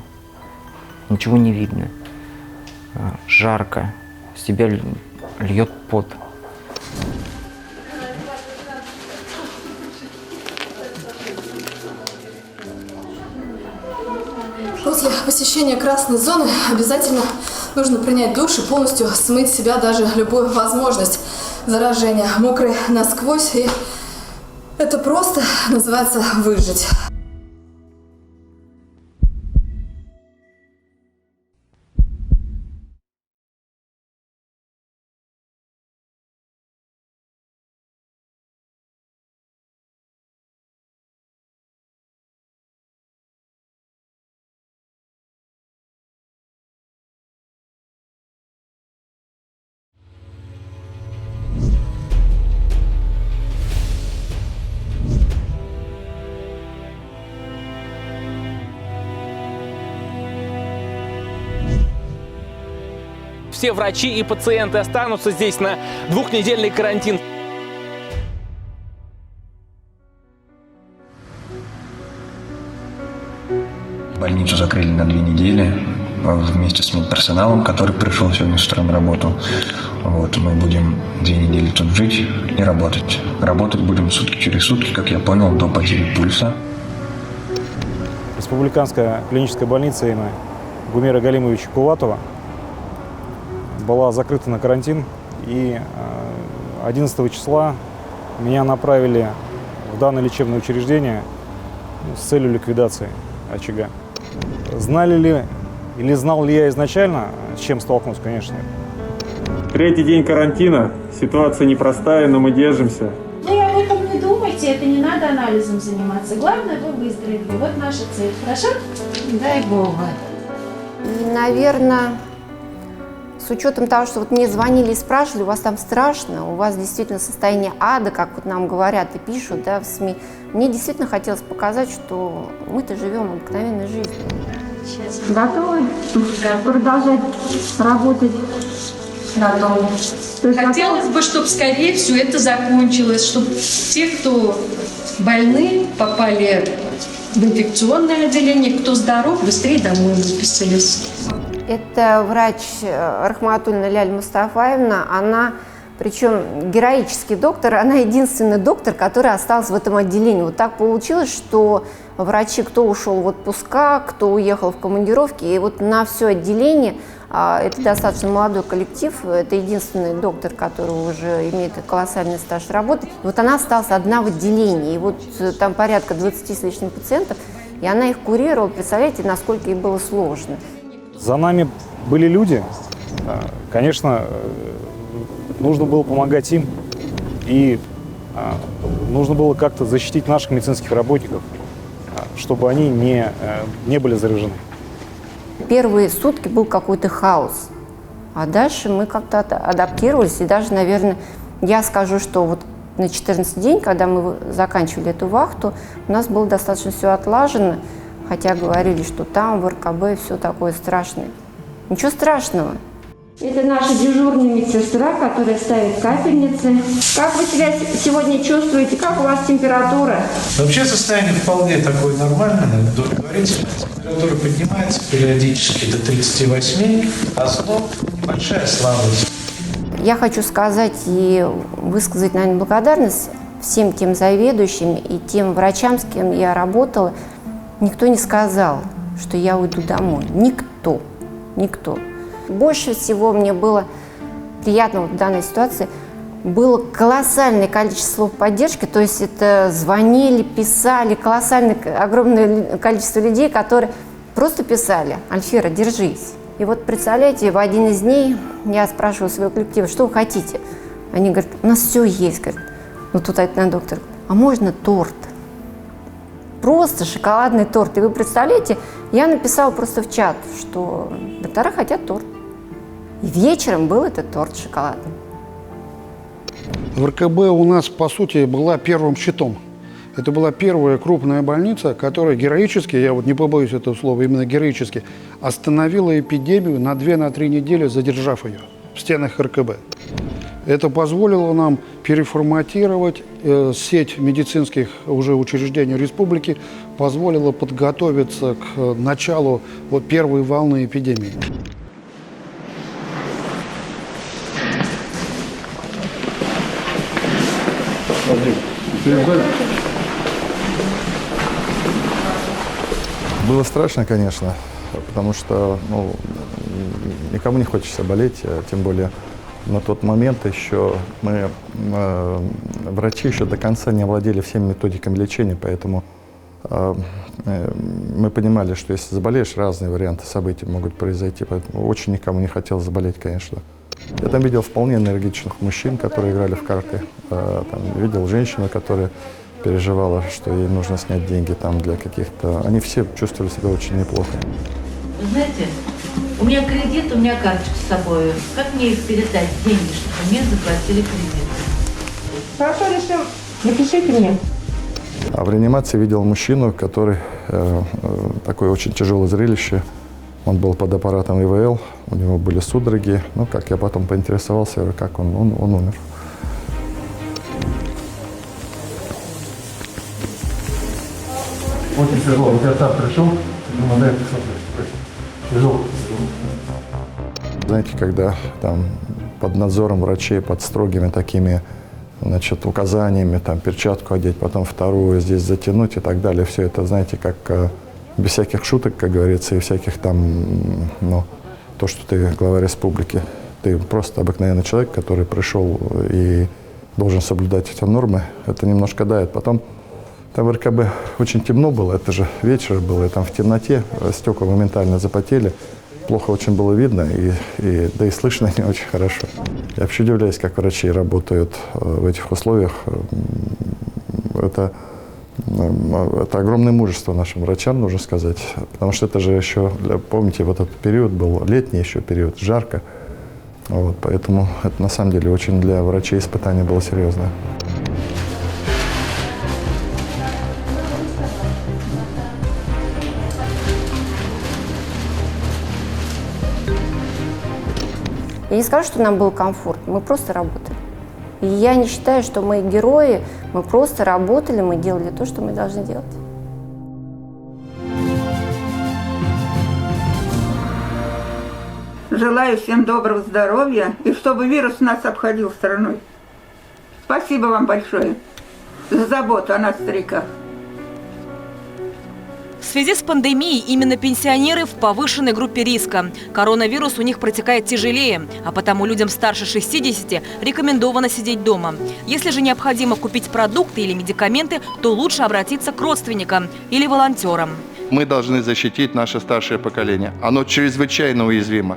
[SPEAKER 23] ничего не видно, жарко, с тебя льет пот.
[SPEAKER 10] Что
[SPEAKER 2] после посещения красной зоны обязательно нужно принять душ и полностью смыть с себя даже любую возможность заражения мокрой насквозь. И это просто называется выжить.
[SPEAKER 15] Все врачи и пациенты останутся здесь на двухнедельный карантин.
[SPEAKER 16] Больницу закрыли на 2 недели вместе с медперсоналом, который пришел сегодня с утра на работу. Вот, мы будем 2 недели тут жить и работать. Работать будем сутки через сутки, как я понял, до потери пульса.
[SPEAKER 22] Республиканская клиническая больница имени Гумера Галимовича Куватова была закрыта на карантин, и 11 числа меня направили в данное лечебное учреждение с целью ликвидации очага. Знали ли или знал ли я изначально, с чем столкнусь, конечно, нет.
[SPEAKER 24] 3-й день карантина, ситуация непростая, но мы держимся.
[SPEAKER 25] Вы об этом не думайте, это не надо анализом заниматься. Главное, вы выздоровели. Вот наша цель. Хорошо?
[SPEAKER 26] Дай Бога.
[SPEAKER 27] Наверное, с учетом того, что вот мне звонили и спрашивали, у вас там страшно, у вас действительно состояние ада, как вот нам говорят и пишут, да, в СМИ. Мне действительно хотелось показать, что мы-то живем обыкновенной жизнью.
[SPEAKER 25] Готовы продолжать работать? Готовы.
[SPEAKER 26] Хотелось бы, чтобы скорее все это закончилось, чтобы те, кто больны, попали в инфекционное отделение, кто здоров, быстрее домой выписались.
[SPEAKER 27] Это врач Рахматульна Ляль Мустафаевна, она, причем героический доктор, она единственный доктор, который остался в этом отделении. Вот так получилось, что врачи, кто ушел в отпуска, кто уехал в командировки, и вот на все отделение, это достаточно молодой коллектив, это единственный доктор, который уже имеет колоссальный стаж работы. Вот она осталась одна в отделении, и вот там порядка 20 с лишним пациентов, и она их курировала, представляете, насколько ей было сложно.
[SPEAKER 22] За нами были люди, конечно, нужно было помогать им, и нужно было как-то защитить наших медицинских работников, чтобы они не были заражены.
[SPEAKER 27] Первые сутки был какой-то хаос, а дальше мы как-то адаптировались, и даже, наверное, я скажу, что вот на 14-й день, когда мы заканчивали эту вахту, у нас было достаточно все отлажено, хотя говорили, что там в РКБ все такое страшное. Ничего страшного.
[SPEAKER 25] Это наша дежурная медсестра, которая ставит капельницы. Как вы себя сегодня чувствуете? Как у вас температура?
[SPEAKER 28] Вообще состояние вполне такое нормальное, удовлетворительное. Температура поднимается периодически до 38, а снова небольшая слабость.
[SPEAKER 27] Я хочу сказать и высказать, наверное, благодарность всем тем заведующим и тем врачам, с кем я работала. Никто не сказал, что я уйду домой. Никто. Никто. Больше всего мне было приятно в данной ситуации, было колоссальное количество слов поддержки, то есть это звонили, писали, колоссальное, огромное количество людей, которые просто писали: Альфира, держись. И вот представляете, в один из дней я спрашиваю своего коллектива: что вы хотите? Они говорят: у нас все есть. Говорят. Ну тут один доктор: а можно торт? Просто шоколадный торт. И вы представляете, я написала просто в чат, что доктора хотят торт. И вечером был этот торт шоколадный.
[SPEAKER 36] В РКБ у нас, по сути, была первым щитом. Это была первая крупная больница, которая героически, я вот не побоюсь этого слова, именно героически, остановила эпидемию на 2-3 недели, задержав ее в стенах РКБ. Это позволило нам переформатировать сеть медицинских уже учреждений республики, позволило подготовиться к началу вот первой волны эпидемии.
[SPEAKER 29] Было страшно, конечно.
[SPEAKER 1] потому что никому не хочется болеть, тем более на тот момент еще мы, врачи, еще до конца не овладели всеми методиками лечения, поэтому мы понимали, что если заболеешь, разные варианты событий могут произойти, поэтому очень никому не хотелось заболеть, конечно. Я там видел вполне энергичных мужчин, которые играли в карты, там, видел женщину, которая переживала, что ей нужно снять деньги там для каких-то... Они все чувствовали себя очень неплохо.
[SPEAKER 3] Знаете, у меня кредит, у меня карточка с собой. Как мне их передать, деньги, чтобы мне заплатили кредит?
[SPEAKER 25] Хорошо, решим. Напишите мне.
[SPEAKER 1] А в реанимации видел мужчину, который такое очень тяжелое зрелище. Он был под аппаратом ИВЛ, у него были судороги. Ну, как я потом поинтересовался, я говорю, как он умер. Очень тяжело. Вот я там пришел, думаю, тяжело. Знаете, когда там под надзором врачей, под строгими такими, значит, указаниями, там, перчатку одеть, потом вторую здесь затянуть и так далее. Все это, знаете, как без всяких шуток, как говорится, и всяких там, то, что ты глава республики. Ты просто обыкновенный человек, который пришел и должен соблюдать эти нормы. Это немножко давит. Потом там в РКБ очень темно было, это же вечер был, и там в темноте стекла моментально запотели. Плохо очень было видно, да и слышно не очень хорошо. Я вообще удивляюсь, как врачи работают в этих условиях. Это огромное мужество нашим врачам, нужно сказать. Потому что это же еще, помните, вот этот период был, летний еще период, жарко. Вот, поэтому это на самом деле очень для врачей испытание было серьезное.
[SPEAKER 27] Я не скажу, что нам было комфортно, мы просто работали. И я не считаю, что мы герои, мы просто работали, мы делали то, что мы должны делать.
[SPEAKER 4] Желаю всем доброго здоровья и чтобы вирус нас обходил стороной. Спасибо вам большое за заботу о нас, стариках.
[SPEAKER 5] В связи с пандемией именно пенсионеры в повышенной группе риска. Коронавирус у них протекает тяжелее, а потому людям старше 60 рекомендовано сидеть дома. Если же необходимо купить продукты или медикаменты, то лучше обратиться к родственникам или волонтерам.
[SPEAKER 7] Мы должны защитить наше старшее поколение. Оно чрезвычайно уязвимо.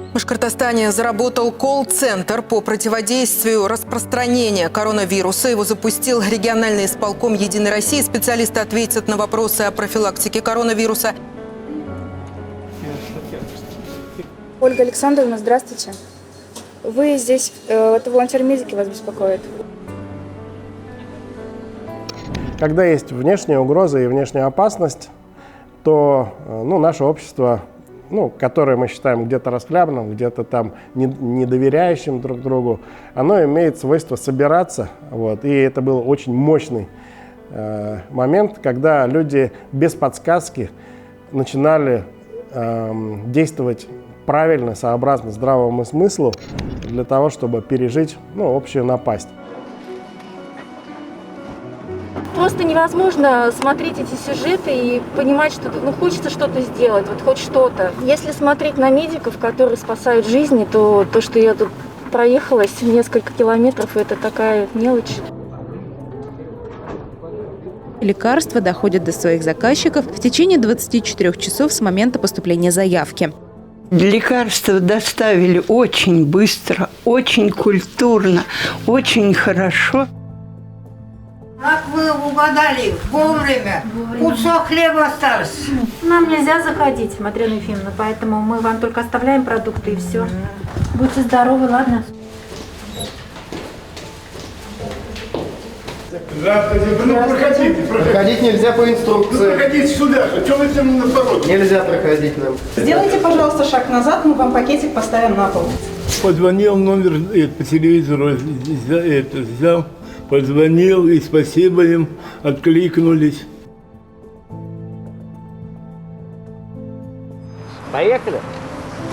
[SPEAKER 9] В Башкортостане заработал колл-центр по противодействию распространения коронавируса. Его запустил региональный исполком «Единой России». Специалисты ответят на вопросы о профилактике коронавируса.
[SPEAKER 7] Ольга Александровна, здравствуйте. Вы здесь, это волонтер-медики вас беспокоит?
[SPEAKER 36] Когда есть внешняя угроза и внешняя опасность, то наше общество, которое мы считаем где-то расхлябанным, где-то там недоверяющим друг другу, оно имеет свойство собираться. Вот. И это был очень мощный момент, когда люди без подсказки начинали действовать правильно, сообразно здравому смыслу для того, чтобы пережить общую напасть.
[SPEAKER 7] Просто невозможно смотреть эти сюжеты и понимать, что хочется что-то сделать, вот хоть что-то. Если смотреть на медиков, которые спасают жизни, то что я тут проехалась несколько километров, это такая мелочь.
[SPEAKER 11] Лекарства доходят до своих заказчиков в течение 24 часов с момента поступления заявки.
[SPEAKER 12] Лекарства доставили очень быстро, очень культурно, очень хорошо.
[SPEAKER 25] Как вы угадали вовремя? Кусок хлеба остался.
[SPEAKER 7] Нам нельзя заходить, Матрена Ефимовна, поэтому мы вам только оставляем продукты и все. Будьте здоровы, ладно?
[SPEAKER 13] Проходите. Проходить нельзя по инструкции.
[SPEAKER 7] Проходите сюда. Что вы всем на пороге?
[SPEAKER 13] Нельзя проходить нам.
[SPEAKER 7] Сделайте, пожалуйста, шаг назад, мы вам пакетик поставим на пол. Позвонил номер по телевизору, взял. Позвонил, и спасибо им, откликнулись.
[SPEAKER 15] Поехали?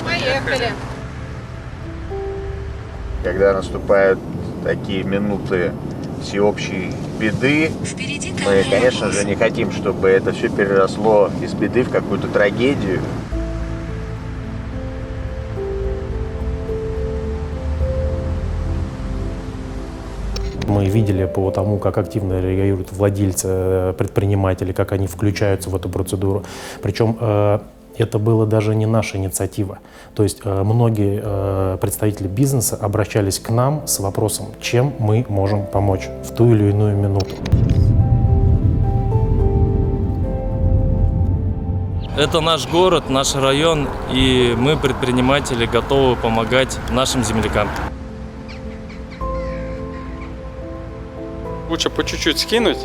[SPEAKER 7] Поехали.
[SPEAKER 29] Когда наступают такие минуты
[SPEAKER 6] всеобщей беды. Мы, конечно же, не хотим, чтобы это все переросло из беды в какую-то трагедию.
[SPEAKER 8] Мы видели по тому, как активно реагируют владельцы, предприниматели, как они включаются в эту процедуру. Причем это была даже не наша инициатива. То есть многие представители бизнеса обращались к нам с вопросом, чем мы можем помочь в ту или иную минуту.
[SPEAKER 14] Это наш город, наш район, и мы, предприниматели, готовы помогать нашим землякам.
[SPEAKER 17] Лучше по чуть-чуть скинуть,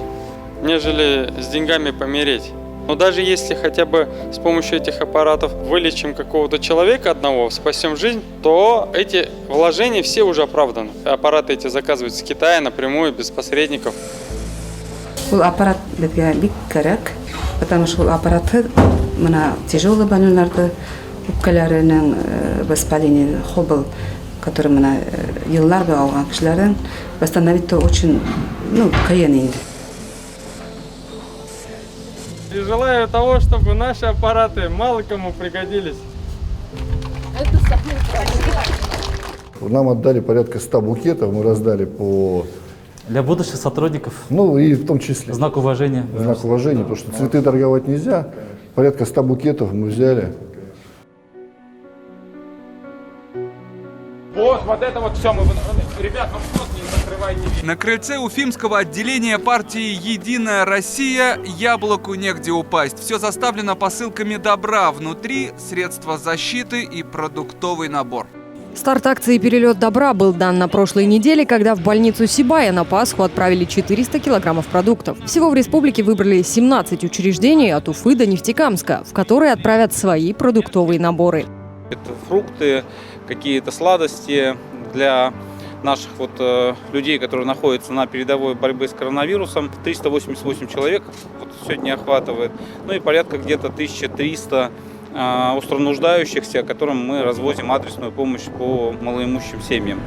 [SPEAKER 17] нежели с деньгами помереть. Но даже если хотя бы с помощью этих аппаратов вылечим какого-то человека одного, спасем жизнь, то эти вложения все уже оправданы. Аппараты эти заказывают с Китая напрямую, без посредников.
[SPEAKER 18] Аппарат бик керек, потому что аппараты на тяжелые больные үпкәләренең воспаление хобл, который на еллар буе алган кешеләрдән восстановить то очень кыен инде.
[SPEAKER 17] И желаю того, чтобы наши аппараты мало кому пригодились.
[SPEAKER 1] Нам отдали порядка 100 букетов, мы раздали по...
[SPEAKER 19] Для будущих сотрудников.
[SPEAKER 1] Ну и в том числе.
[SPEAKER 19] Знак уважения.
[SPEAKER 1] Знак уважения, потому что цветы торговать нельзя. Порядка 100 букетов мы взяли.
[SPEAKER 15] Вот это вот все. Ребят, ну что не закрывайте.
[SPEAKER 20] На крыльце уфимского отделения партии «Единая Россия» яблоку негде упасть. Все заставлено посылками добра. Внутри средства защиты и продуктовый набор.
[SPEAKER 21] Старт акции «Перелет добра» был дан на прошлой неделе, когда в больницу Сибая на Пасху отправили 400 килограммов продуктов. Всего в республике выбрали 17 учреждений от Уфы до Нефтекамска, в которые отправят свои продуктовые наборы.
[SPEAKER 17] Это фрукты, какие-то сладости для наших людей, которые находятся на передовой борьбе с коронавирусом. 388 человек сегодня охватывает. Ну и порядка где-то 1300 остро нуждающихся, которым мы развозим адресную помощь по малоимущим семьям.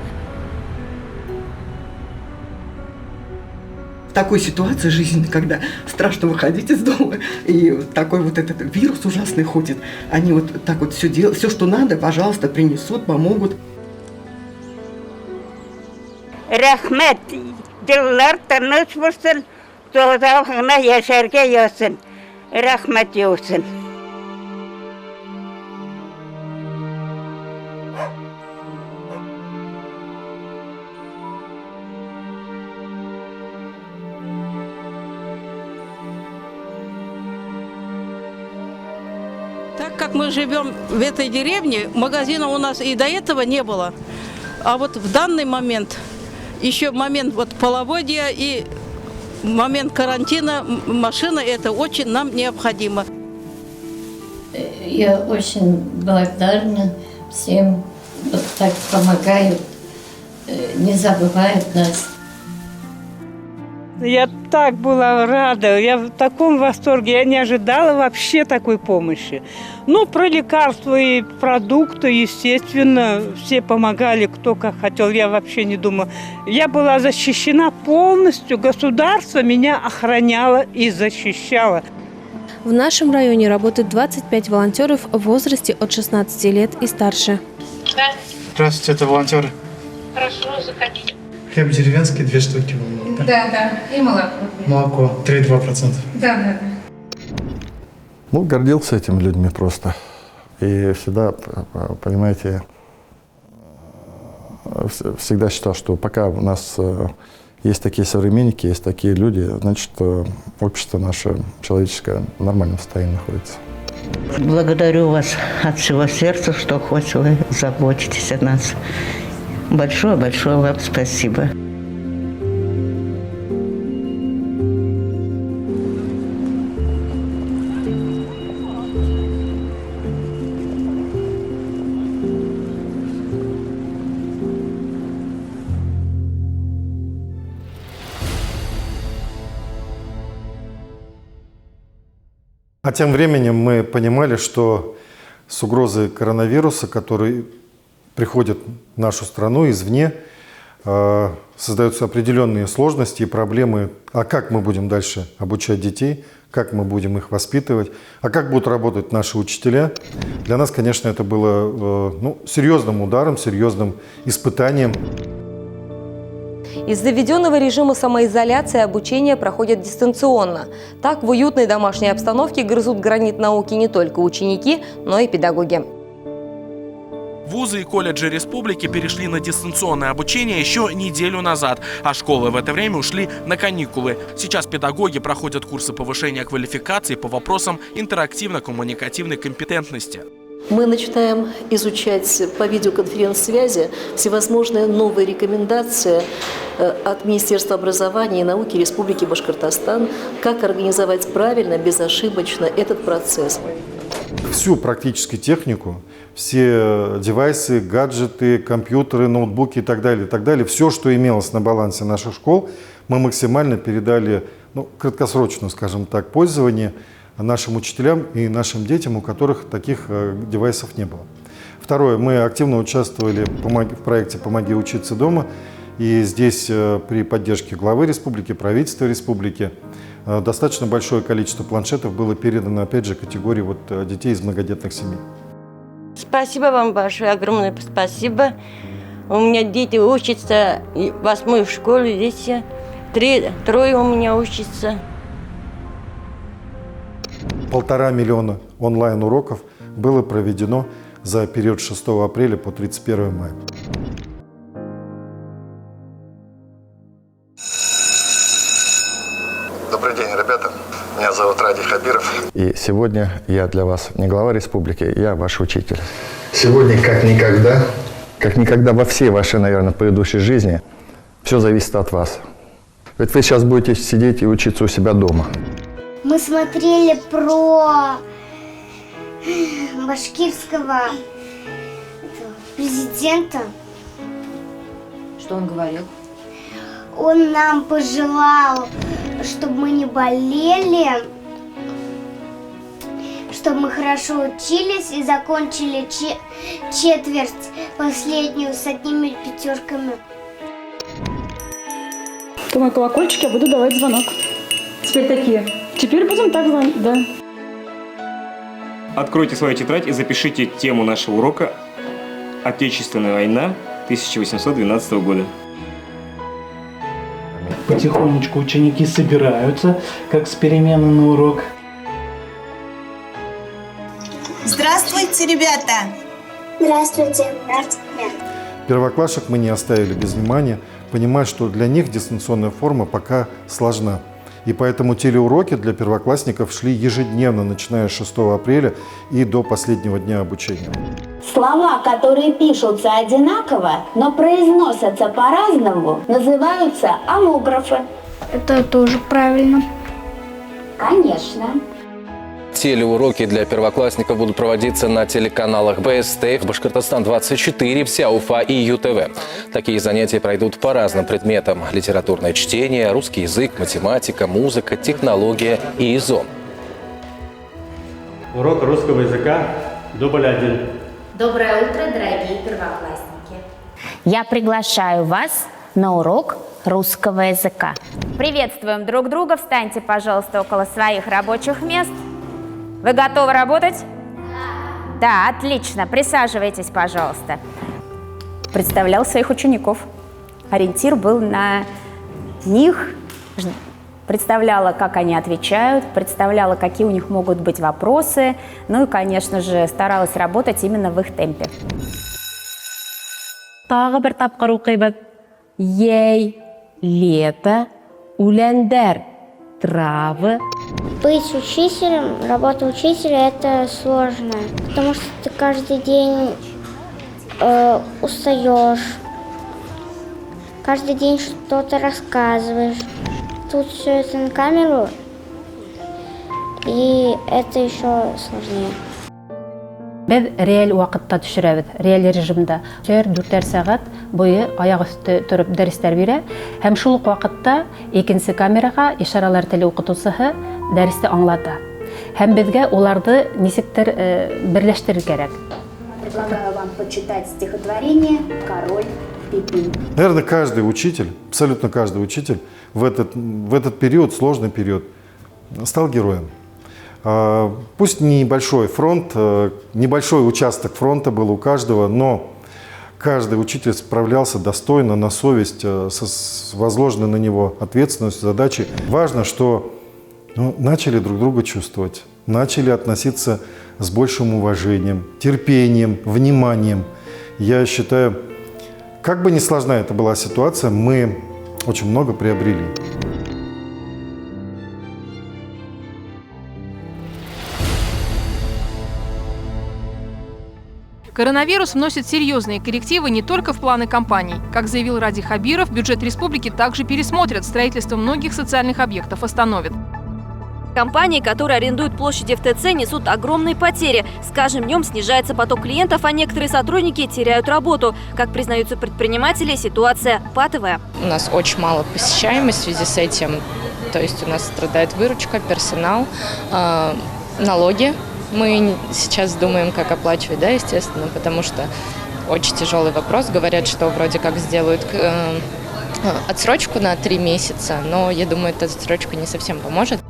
[SPEAKER 23] В такой ситуации жизненной, когда страшно выходить из дома, и такой вот этот вирус ужасный ходит, они вот так вот все делают, все, что надо, пожалуйста, принесут, помогут.
[SPEAKER 29] Рахмет, диллар тыныч булсын, тогда гына яшәргә язсын. Рахмет яусын.
[SPEAKER 30] Так как мы живем в этой деревне, магазина у нас и до этого не было. А вот в данный момент, еще момент половодья и момент карантина, машина это очень нам необходимо.
[SPEAKER 31] Я очень благодарна всем, вот так помогают, не забывают нас.
[SPEAKER 32] Я так была рада, я в таком восторге, я не ожидала вообще такой помощи. Ну, про лекарства и продукты, естественно, все помогали, кто как хотел, я вообще не думала. Я была защищена полностью, государство меня охраняло и защищало.
[SPEAKER 33] В нашем районе работает 25 волонтеров в возрасте от 16 лет и старше.
[SPEAKER 32] Да.
[SPEAKER 28] Здравствуйте, это волонтеры.
[SPEAKER 32] Хорошо, заходите.
[SPEAKER 28] Хлеб деревенский, 2 штуки.
[SPEAKER 32] Да, и молоко.
[SPEAKER 28] Молоко 3,2%.
[SPEAKER 32] Да.
[SPEAKER 1] Ну, гордился этими людьми просто. И всегда, понимаете, всегда считал, что пока у нас есть такие современники, есть такие люди, значит, общество наше человеческое в нормальном состоянии находится.
[SPEAKER 12] Благодарю вас от всего сердца, что хоть вы заботитесь о нас. Большое-большое вам спасибо.
[SPEAKER 34] А тем временем мы понимали, что с угрозой коронавируса, который приходит в нашу страну извне, создаются определенные сложности и проблемы. А как мы будем дальше обучать детей, как мы будем их воспитывать, а как будут работать наши учителя. Для нас, конечно, это было серьезным ударом, серьезным испытанием.
[SPEAKER 2] Из-за введенного режима самоизоляции обучение проходит дистанционно. Так, в уютной домашней обстановке грызут гранит науки не только ученики, но и педагоги.
[SPEAKER 3] Вузы и колледжи республики перешли на дистанционное обучение еще неделю назад, а школы в это время ушли на каникулы. Сейчас педагоги проходят курсы повышения квалификации по вопросам интерактивно-коммуникативной компетентности.
[SPEAKER 4] Мы начинаем изучать по видеоконференц-связи всевозможные новые рекомендации от Министерства образования и науки Республики Башкортостан, как организовать правильно, безошибочно этот процесс.
[SPEAKER 34] Всю практически технику, все девайсы, гаджеты, компьютеры, ноутбуки и так далее, все, что имелось на балансе наших школ, мы максимально передали, краткосрочно, скажем так, пользование нашим учителям и нашим детям, у которых таких девайсов не было. Второе, мы активно участвовали в проекте «Помоги учиться дома». И здесь при поддержке главы республики, правительства республики достаточно большое количество планшетов было передано, опять же, категории детей из многодетных семей.
[SPEAKER 5] Спасибо вам большое, огромное спасибо. У меня дети учатся в 8-й школе, здесь трое у меня учатся.
[SPEAKER 34] 1,5 миллиона онлайн-уроков было проведено за период с 6 апреля по 31 мая.
[SPEAKER 1] Добрый день, ребята. Меня зовут Ради Хабиров. И сегодня я для вас не глава республики, я ваш учитель. Сегодня как никогда во всей вашей, наверное, предыдущей жизни, все зависит от вас. Ведь вы сейчас будете сидеть и учиться у себя дома.
[SPEAKER 9] Мы смотрели про башкирского президента.
[SPEAKER 10] Что он говорил?
[SPEAKER 9] Он нам пожелал, чтобы мы не болели, чтобы мы хорошо учились и закончили четверть последнюю с одними пятерками.
[SPEAKER 11] Думаю, колокольчик, я буду давать звонок. Теперь такие. Теперь будем так звонить, да.
[SPEAKER 13] Откройте свою тетрадь и запишите тему нашего урока «Отечественная война 1812 года».
[SPEAKER 28] Потихонечку ученики собираются, как с перемены на урок.
[SPEAKER 16] Здравствуйте, ребята!
[SPEAKER 9] Здравствуйте.
[SPEAKER 34] Первоклашек мы не оставили без внимания, понимая, что для них дистанционная форма пока сложна. И поэтому телеуроки для первоклассников шли ежедневно, начиная с 6 апреля и до последнего дня обучения.
[SPEAKER 22] Слова, которые пишутся одинаково, но произносятся по-разному, называются аллографы.
[SPEAKER 9] Это тоже правильно.
[SPEAKER 22] Конечно.
[SPEAKER 15] Телеуроки для первоклассников будут проводиться на телеканалах БСТ, Башкортостан-24, Вся Уфа и ЮТВ. Такие занятия пройдут по разным предметам: литературное чтение, русский язык, математика, музыка, технология и ИЗО.
[SPEAKER 24] Урок русского языка, дубль 1.
[SPEAKER 16] Доброе утро, дорогие первоклассники. Я приглашаю вас на урок русского языка. Приветствуем друг друга. Встаньте, пожалуйста, около своих рабочих мест. Вы готовы работать? Да, отлично. Присаживайтесь, пожалуйста. Представлял своих учеников. Ориентир был на них. Представляла, как они отвечают, представляла, какие у них могут быть вопросы. Ну и, конечно же, старалась работать именно в их темпе. Ей, лето, улендер, травы.
[SPEAKER 9] Быть учителем, работа учителя – это сложно, потому что ты каждый день устаешь, каждый день что-то рассказываешь. Тут все это на камеру, и это еще сложнее.
[SPEAKER 16] Biz real vaqtda tushiramiz, real rejimda. 4 saat bo'yi oyoq usti turib darslar beradi. Ham shul vaqtda ikkinchi kameraga isharalar tili o'qituvchisi darsni аңлата. Ham bizga ularni nisikdir birlashtirib kerak.
[SPEAKER 22] Предлагаю вам почитать стихотворение «Король
[SPEAKER 34] Наверное, каждый учитель, абсолютно каждый учитель в этот период, сложный период, стал героем. Пусть небольшой фронт, небольшой участок фронта был у каждого, но каждый учитель справлялся достойно, на совесть, с возложенной на него ответственностью, задачей. Важно, что начали друг друга чувствовать, начали относиться с большим уважением, терпением, вниманием. Я считаю, как бы ни сложна это была ситуация, мы очень много приобрели.
[SPEAKER 6] Коронавирус вносит серьезные коррективы не только в планы компаний. Как заявил Ради Хабиров, бюджет республики также пересмотрят, строительство многих социальных объектов остановят.
[SPEAKER 2] Компании, которые арендуют площади в ТЦ, несут огромные потери. С каждым днем снижается поток клиентов, а некоторые сотрудники теряют работу. Как признаются предприниматели, ситуация патовая.
[SPEAKER 7] У нас очень мало посещаемость в связи с этим. То есть у нас страдает выручка, персонал, налоги. Мы сейчас думаем, как оплачивать, да, естественно, потому что очень тяжелый вопрос. Говорят, что вроде как сделают отсрочку на 3 месяца, но я думаю, эта отсрочка не совсем поможет.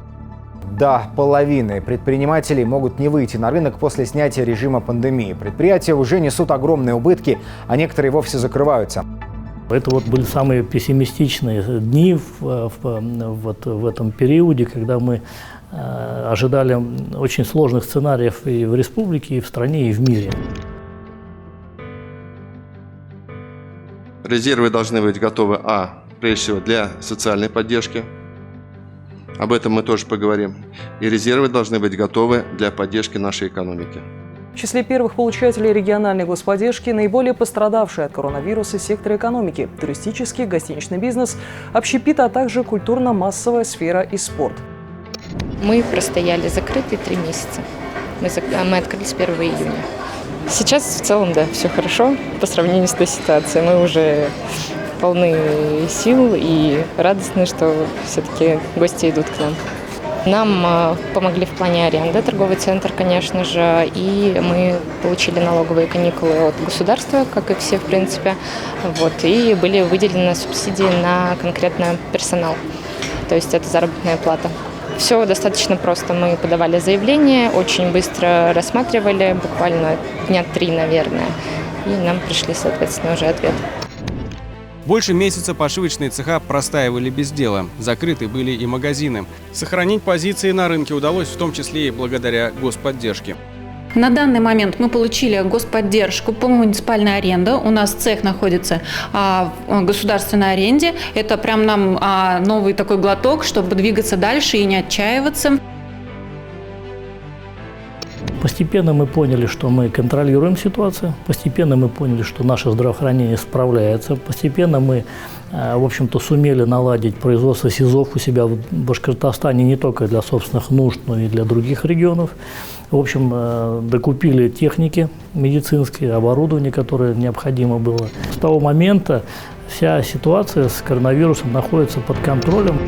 [SPEAKER 8] До половины предпринимателей могут не выйти на рынок после снятия режима пандемии. Предприятия уже несут огромные убытки, а некоторые вовсе закрываются.
[SPEAKER 14] Это вот были самые пессимистичные дни в этом периоде, когда мы ожидали очень сложных сценариев и в республике, и в стране, и в мире.
[SPEAKER 17] Резервы должны быть готовы, прежде всего, для социальной поддержки. Об этом мы тоже поговорим. И резервы должны быть готовы для поддержки нашей экономики. В числе первых получателей региональной господдержки наиболее пострадавшие от коронавируса секторы экономики, туристический, гостиничный бизнес, общепит, а также культурно-массовая сфера и спорт.
[SPEAKER 7] Мы простояли закрытые 3 месяца. Мы открылись 1 июня. Сейчас в целом, да, все хорошо по сравнению с той ситуацией. Мы уже полны сил и радостны, что все-таки гости идут к нам. Нам помогли в плане аренды, торговый центр, конечно же, и мы получили налоговые каникулы от государства, как и все, в принципе, и были выделены субсидии на конкретно персонал, то есть это заработная плата. Все достаточно просто. Мы подавали заявление, очень быстро рассматривали, буквально дня 3, наверное, и нам пришли, соответственно, уже ответ.
[SPEAKER 18] Больше месяца пошивочные цеха простаивали без дела. Закрыты были и магазины. Сохранить позиции на рынке удалось, в том числе и благодаря господдержке.
[SPEAKER 11] На данный момент мы получили господдержку по муниципальной аренде. У нас цех находится в государственной аренде. Это прям нам новый такой глоток, чтобы двигаться дальше и не отчаиваться.
[SPEAKER 14] Постепенно мы поняли, что мы контролируем ситуацию. Постепенно мы поняли, что наше здравоохранение справляется. Постепенно мы, в общем-то, сумели наладить производство СИЗОВ у себя в Башкортостане не только для собственных нужд, но и для других регионов. В общем, докупили техники медицинские, оборудование, которое необходимо было. С того момента вся ситуация с коронавирусом находится под контролем.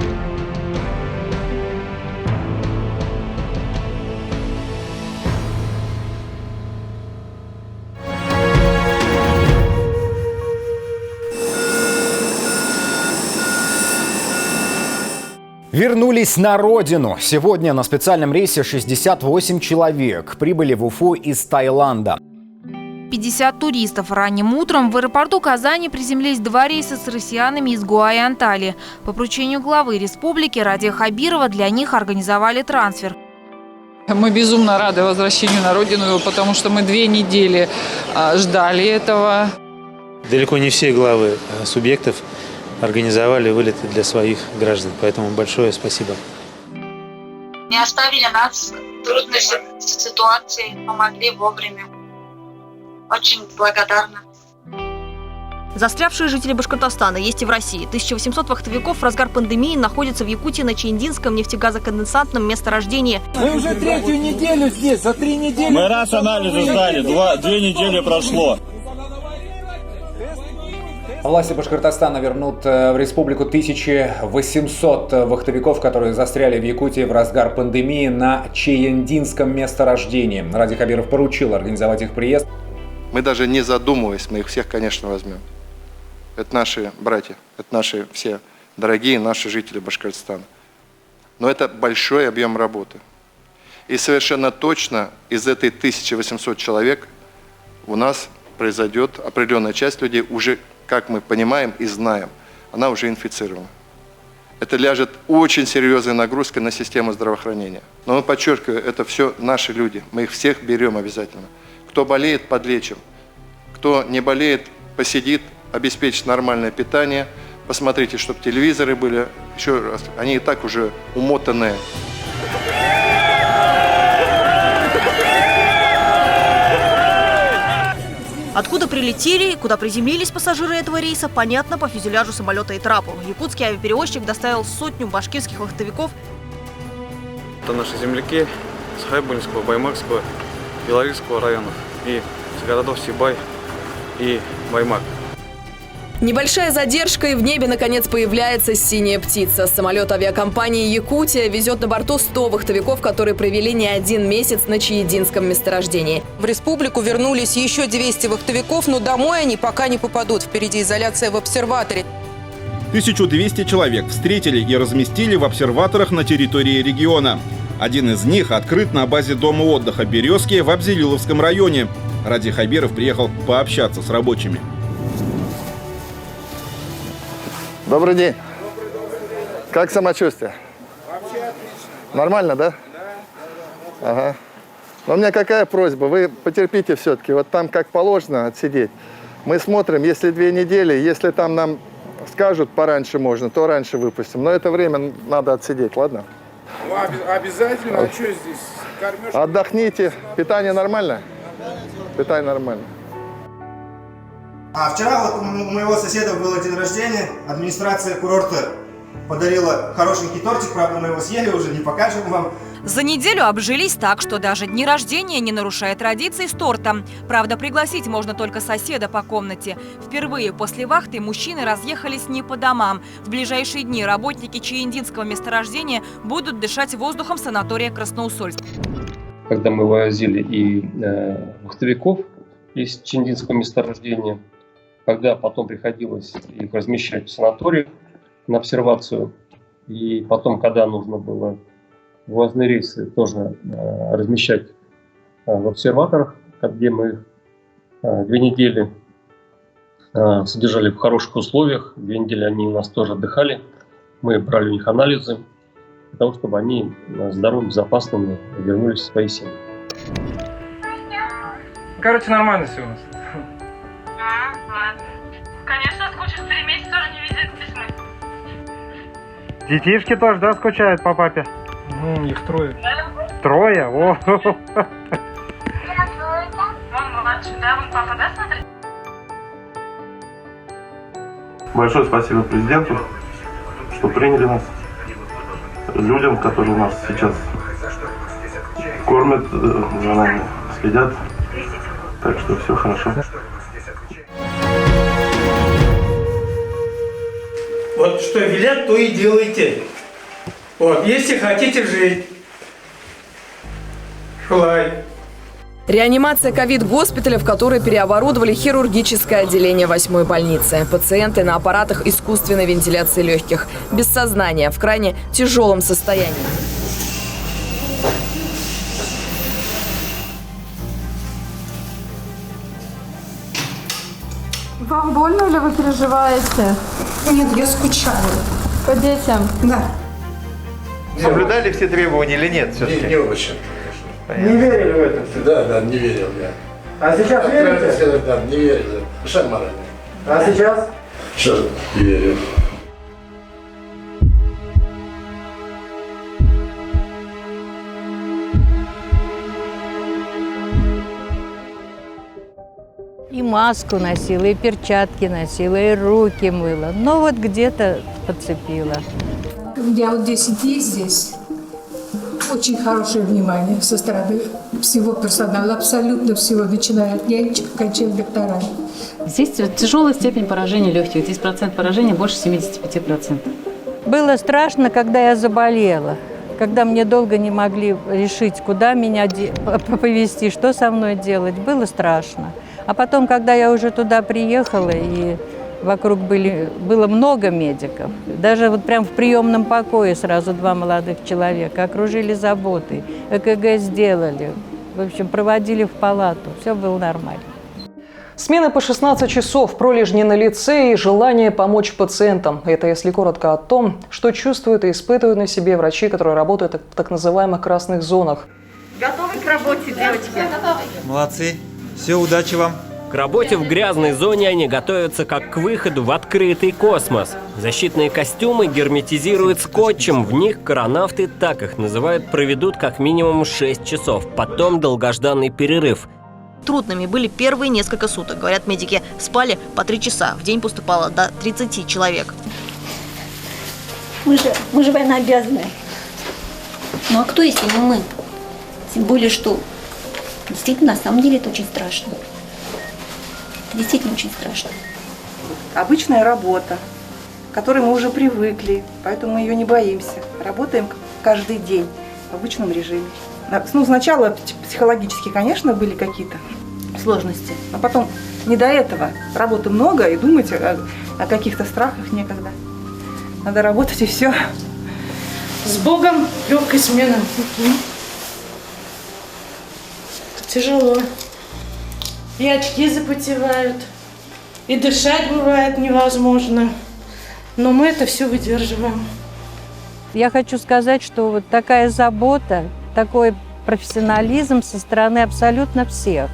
[SPEAKER 8] Вернулись на родину. Сегодня на специальном рейсе 68 человек прибыли в Уфу из Таиланда.
[SPEAKER 19] 50 туристов. Ранним утром в аэропорту Казани приземлились 2 рейса с россиянами из Гоа и Анталии. По поручению главы республики Радия Хабирова для них организовали трансфер.
[SPEAKER 20] Мы безумно рады возвращению на родину, потому что мы 2 недели ждали этого.
[SPEAKER 28] Далеко не все главы субъектов организовали вылеты для своих граждан, поэтому большое спасибо.
[SPEAKER 21] Не оставили нас в трудной ситуации, помогли вовремя. Очень благодарна.
[SPEAKER 2] Застрявшие жители Башкортостана есть и в России. 1800 вахтовиков в разгар пандемии находятся в Якутии на Чаендинском нефтегазоконденсатном месторождении.
[SPEAKER 23] Мы уже 3-ю неделю здесь, за 3 недели.
[SPEAKER 25] Мы раз анализы сдали, 2 недели прошло.
[SPEAKER 8] Власти Башкортостана вернут в республику 1800 вахтовиков, которые застряли в Якутии в разгар пандемии на Чаендинском месторождении. Ради Хабиров поручил организовать их приезд.
[SPEAKER 17] Мы даже не задумываясь, мы их всех, конечно, возьмем. это наши братья, это наши все дорогие наши жители Башкортостана. Но это большой объем работы. И совершенно точно из этой 1800 человек у нас произойдет определенная часть людей, уже, как мы понимаем и знаем, она уже инфицирована. Это ляжет очень серьезной нагрузкой на систему здравоохранения. Но мы подчеркиваю, это все наши люди, мы их всех берем обязательно. Кто болеет, подлечим. Кто не болеет, посидит, обеспечит нормальное питание. Посмотрите, чтобы телевизоры были. Еще раз, они и так уже умотанные.
[SPEAKER 1] Откуда прилетели и куда приземлились пассажиры этого рейса, понятно по фюзеляжу самолета и трапу. Якутский авиаперевозчик доставил 100 башкирских вахтовиков.
[SPEAKER 3] Это наши земляки с Хайбулинского, Баймакского, Белорусского районов и с городов Сибай и Баймак.
[SPEAKER 4] Небольшая задержка, и в небе наконец появляется синяя птица. Самолет авиакомпании «Якутия» везет на борту 100 вахтовиков, которые провели не один месяц на Чаединском месторождении.
[SPEAKER 5] В республику вернулись еще 200 вахтовиков, но домой они пока не попадут. Впереди изоляция в обсерваторе.
[SPEAKER 10] 1200 человек встретили и разместили в обсерваторах на территории региона. Один из них открыт на базе дома отдыха «Березки» в Абзелиловском районе. Ради Хабиров приехал пообщаться с рабочими.
[SPEAKER 17] Добрый день. Как самочувствие?
[SPEAKER 12] Вообще отлично.
[SPEAKER 17] Нормально, да? Да. Ага. Но у меня какая просьба? Вы потерпите все-таки. Вот там как положено отсидеть. Мы смотрим, если 2 недели, если там нам скажут пораньше можно, то раньше выпустим. Но это время надо отсидеть, ладно?
[SPEAKER 12] Ну, обязательно. А что здесь? Кормеж?
[SPEAKER 17] Отдохните. Питание нормально? Питание нормально.
[SPEAKER 13] А вчера вот у моего соседа был день рождения, администрация курорта подарила хорошенький тортик, правда мы его съели уже, не покажем вам.
[SPEAKER 1] За неделю обжились так, что даже дни рождения не нарушает традиции с тортом. Правда, пригласить можно только соседа по комнате. Впервые после вахты мужчины разъехались не по домам. В ближайшие дни работники Чаединского месторождения будут дышать воздухом санатория Красноусольск.
[SPEAKER 26] Когда мы возили и вахтовиков из Чаединского месторождения, когда потом приходилось их размещать в санатории на обсервацию, и потом, когда нужно было вывозные рейсы тоже размещать в обсерваторах, где мы их 2 недели содержали в хороших условиях, 2 недели они у нас тоже отдыхали, мы брали у них анализы, для того, чтобы они здоровыми, безопасными вернулись в свои семьи.
[SPEAKER 27] Короче, нормально все у нас.
[SPEAKER 21] Конечно, скучать 3 месяца уже не видели весны.
[SPEAKER 27] Детишки тоже, да, скучают по папе? Ну, их 3.
[SPEAKER 21] Да?
[SPEAKER 27] 3? О!
[SPEAKER 21] Вон младший, да? Вон папа, да, смотри?
[SPEAKER 29] Большое спасибо президенту, что приняли нас. Людям, которые нас сейчас кормят, за нами следят. Так что все хорошо.
[SPEAKER 23] Вот что велят, то и делайте. Вот, если хотите жить. Флай.
[SPEAKER 4] Реанимация ковид-госпиталя, в которой переоборудовали хирургическое отделение 8-й больницы. Пациенты на аппаратах искусственной вентиляции легких. Без сознания, в крайне тяжелом состоянии.
[SPEAKER 30] Вам больно или вы переживаете?
[SPEAKER 31] Нет, я скучаю.
[SPEAKER 30] По детям?
[SPEAKER 31] Да.
[SPEAKER 32] Соблюдали все требования или нет?
[SPEAKER 23] Не очень.
[SPEAKER 32] Не верили в это?
[SPEAKER 23] Да, не верил я.
[SPEAKER 32] А сейчас верите?
[SPEAKER 23] Да, не верил. Шаг моральный.
[SPEAKER 32] А сейчас?
[SPEAKER 23] Сейчас не верю.
[SPEAKER 33] И маску носила, и перчатки носила, и руки мыла. Но вот где-то подцепила.
[SPEAKER 31] Я вот 10 дней здесь. Очень хорошее внимание со стороны всего персонала, абсолютно всего, начиная от нянечек, кончая докторами.
[SPEAKER 35] Здесь тяжелая степень поражения легких. Здесь процент поражения больше 75%.
[SPEAKER 33] Было страшно, когда я заболела. Когда мне долго не могли решить, куда меня повезти, что со мной делать. Было страшно. А потом, когда я уже туда приехала и Вокруг было много медиков. Даже вот прям в приемном покое сразу 2 молодых человека. Окружили заботой, ЭКГ сделали. В общем, проводили в палату. Все было нормально.
[SPEAKER 2] Смены по 16 часов, пролежни на лице и желание помочь пациентам. Это если коротко о том, что чувствуют и испытывают на себе врачи, которые работают в так называемых красных зонах.
[SPEAKER 6] Готовы к работе, девочки?
[SPEAKER 7] Молодцы. Все, удачи вам.
[SPEAKER 9] К работе в грязной зоне они готовятся как к выходу в открытый космос. Защитные костюмы герметизируют скотчем. В них коронавты, так их называют, проведут как минимум 6 часов. Потом долгожданный перерыв.
[SPEAKER 11] Трудными были первые несколько суток. Говорят, медики спали по 3 часа. В день поступало до 30 человек.
[SPEAKER 14] Мы же военнообязанные. Ну а кто, если не мы? Тем более, что действительно, на самом деле это очень страшно. Это действительно очень страшно.
[SPEAKER 15] Обычная работа, к которой мы уже привыкли, поэтому мы ее не боимся. Работаем каждый день в обычном режиме. Ну, сначала психологически, конечно, были какие-то сложности, но потом не до этого. Работы много, и думать о каких-то страхах некогда. Надо работать, и все.
[SPEAKER 6] С Богом, легкой смены. Тяжело. И очки запотевают, и дышать бывает невозможно. Но мы это все выдерживаем.
[SPEAKER 33] Я хочу сказать, что вот такая забота, такой профессионализм со стороны абсолютно всех.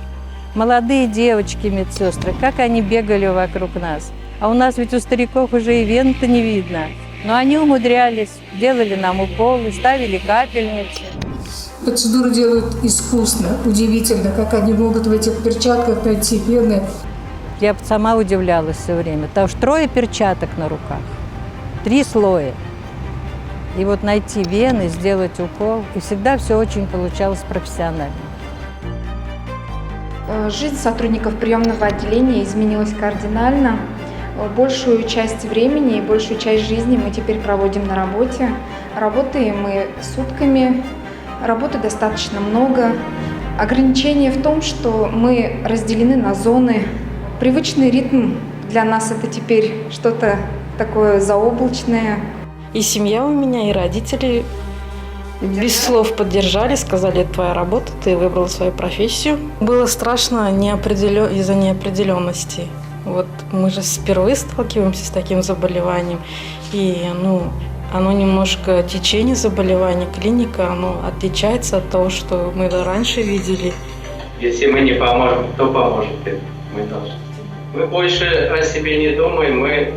[SPEAKER 33] Молодые девочки, медсестры, как они бегали вокруг нас. А у нас ведь у стариков уже и вен-то не видно. Но они умудрялись, делали нам уколы, ставили капельницы.
[SPEAKER 31] Процедуру делают искусно, удивительно, как они могут в этих перчатках найти вены.
[SPEAKER 33] Я сама удивлялась все время, потому что 3 перчаток на руках, 3 слоя. И вот найти вены, сделать укол, и всегда все очень получалось профессионально.
[SPEAKER 16] Жизнь сотрудников приемного отделения изменилась кардинально. Большую часть времени и большую часть жизни мы теперь проводим на работе. Работаем мы сутками, работы достаточно много. Ограничение в том, что мы разделены на зоны. Привычный ритм для нас это теперь что-то такое заоблачное.
[SPEAKER 6] И семья у меня, и родители без слов поддержали, сказали, это твоя работа, ты выбрала свою профессию. Было страшно из-за неопределенности. Вот мы же впервые сталкиваемся с таким заболеванием, и оно немножко течение заболевания, клиника, оно отличается от того, что мы раньше видели.
[SPEAKER 18] Если мы не поможем, кто поможет? Мы должны. Мы больше о себе не думаем, мы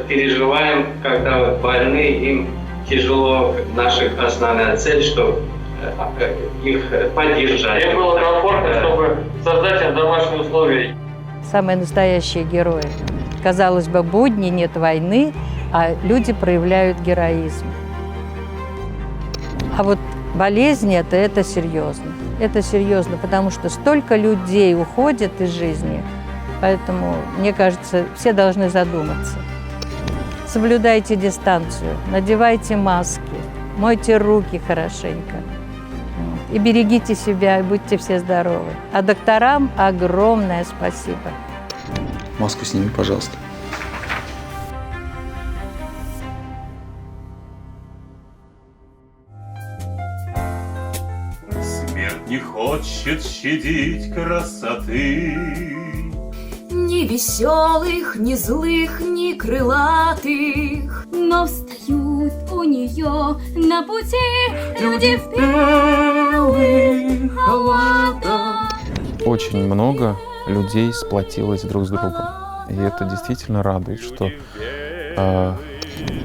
[SPEAKER 18] переживаем, когда больны, им тяжело. Наша основная цель, чтобы их поддержать.
[SPEAKER 26] Им было комфортно, чтобы создать им домашние условия.
[SPEAKER 33] Самые настоящие герои. Казалось бы, будни, нет войны, а люди проявляют героизм. А вот болезни это серьезно. Это серьезно, потому что столько людей уходит из жизни. Поэтому, мне кажется, все должны задуматься. Соблюдайте дистанцию, надевайте маски, мойте руки хорошенько. И берегите себя, и будьте все здоровы. А докторам огромное спасибо.
[SPEAKER 19] Маску сними, пожалуйста.
[SPEAKER 20] Смерть не хочет щадить красоты.
[SPEAKER 22] Ни веселых, ни злых, ни крылатых, но встают у нее на пути люди в белых халатах.
[SPEAKER 24] Очень много людей сплотилось друг с другом. И это действительно радует, что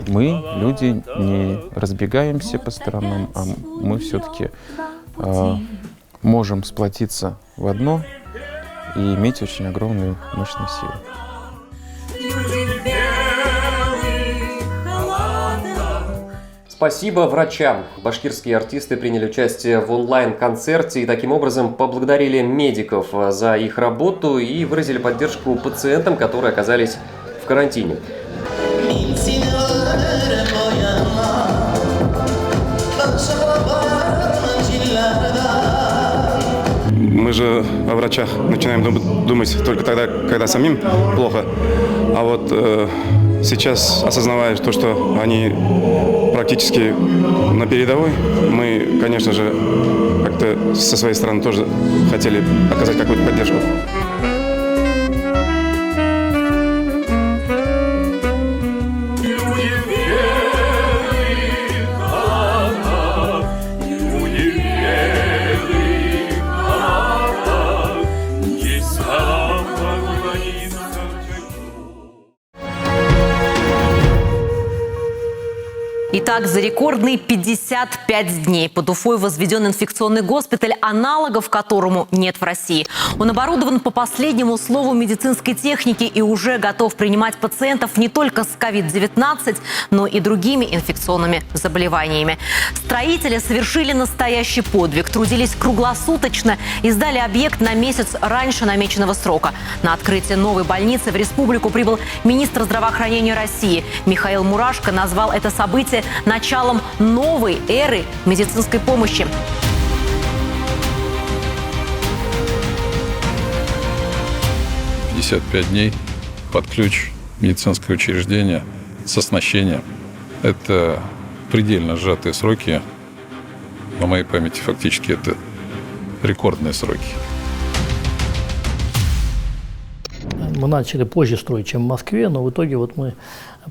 [SPEAKER 24] мы, люди, не разбегаемся по сторонам, а мы все-таки можем сплотиться в одно и иметь очень огромную мощную силу.
[SPEAKER 28] Спасибо врачам. Башкирские артисты приняли участие в онлайн-концерте и таким образом поблагодарили медиков за их работу и выразили поддержку пациентам, которые оказались в карантине.
[SPEAKER 1] Мы же о врачах начинаем думать только тогда, когда самим плохо. А вот сейчас, осознавая то, что они практически на передовой, мы, конечно же, как-то со своей стороны тоже хотели оказать какую-то поддержку.
[SPEAKER 3] Итак, за рекордные 55 дней под Уфой возведен инфекционный госпиталь, аналогов которому нет в России. Он оборудован по последнему слову медицинской техники и уже готов принимать пациентов не только с COVID-19, но и другими инфекционными заболеваниями. Строители совершили настоящий подвиг, трудились круглосуточно и сдали объект на месяц раньше намеченного срока. На открытие новой больницы в республику прибыл министр здравоохранения России. Михаил Мурашко назвал это событие началом новой эры медицинской помощи.
[SPEAKER 4] «55 дней под ключ медицинское учреждение с оснащением». Это предельно сжатые сроки. На моей памяти фактически это рекордные сроки.
[SPEAKER 5] Мы начали позже строить, чем в Москве, но в итоге вот мы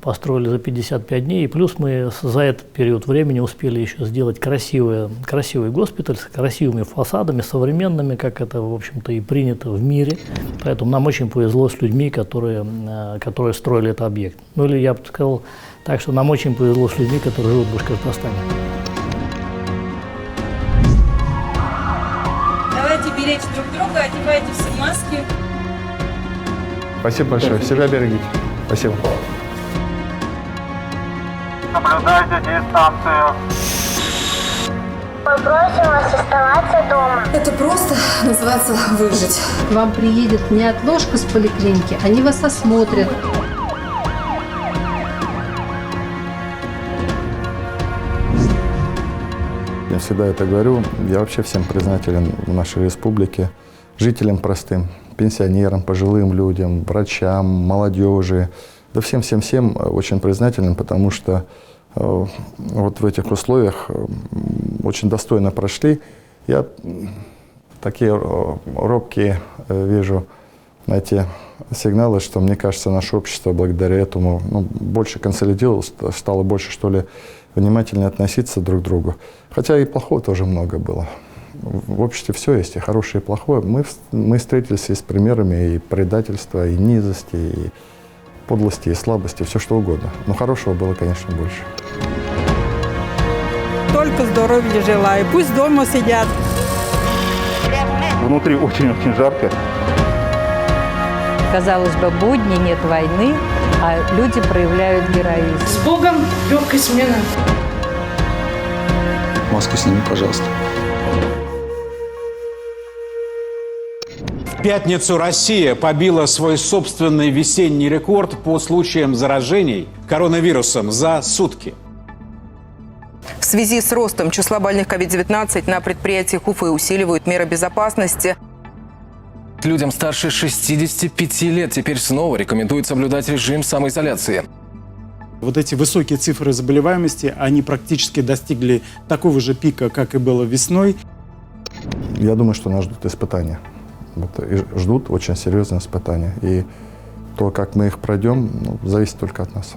[SPEAKER 5] построили за 55 дней. И плюс мы за этот период времени успели еще сделать красивый госпиталь с красивыми фасадами, современными, как это, в общем-то, и принято в мире. Поэтому нам очень повезло с людьми, которые строили этот объект. Ну или я бы сказал так, что нам очень повезло с людьми, которые живут в Башкортостане.
[SPEAKER 8] Давайте беречь друг друга, одевайте все маски.
[SPEAKER 32] Спасибо большое. Себя берегите. Спасибо.
[SPEAKER 10] Соблюдайте дистанцию.
[SPEAKER 12] Мы просим вас оставаться дома.
[SPEAKER 13] Это просто называется выжить.
[SPEAKER 17] К вам приедет не отложка с поликлиники, они вас осмотрят.
[SPEAKER 19] Я всегда это говорю. Я вообще всем признателен в нашей республике, жителям простым, пенсионерам, пожилым людям, врачам, молодежи. Да всем очень признателен, потому что вот в этих условиях очень достойно прошли. Я такие робкие вижу эти сигналы, что, мне кажется, наше общество благодаря этому больше консолидировалось, стало больше, что ли, внимательнее относиться друг к другу. Хотя и плохого тоже много было. В обществе все есть, и хорошее, и плохое. Мы встретились и с примерами и предательства, и низости, и подлости, и слабости, все что угодно. Но хорошего было, конечно, больше.
[SPEAKER 21] Только здоровья желаю. Пусть дома сидят.
[SPEAKER 32] Внутри очень-очень жарко.
[SPEAKER 33] Казалось бы, будни, нет войны, а люди проявляют героизм.
[SPEAKER 6] С Богом, легкой смены.
[SPEAKER 19] Маску сними, пожалуйста.
[SPEAKER 25] В пятницу Россия побила свой собственный весенний рекорд по случаям заражений коронавирусом за сутки.
[SPEAKER 27] В связи с ростом числа больных COVID-19 на предприятиях Уфы усиливают меры безопасности.
[SPEAKER 29] Людям старше 65 лет теперь снова рекомендуют соблюдать режим самоизоляции.
[SPEAKER 23] Вот эти высокие цифры заболеваемости, они практически достигли такого же пика, как и было весной.
[SPEAKER 19] Я думаю, что нас ждут испытания. И ждут очень серьезные испытания. И то, как мы их пройдем, зависит только от нас.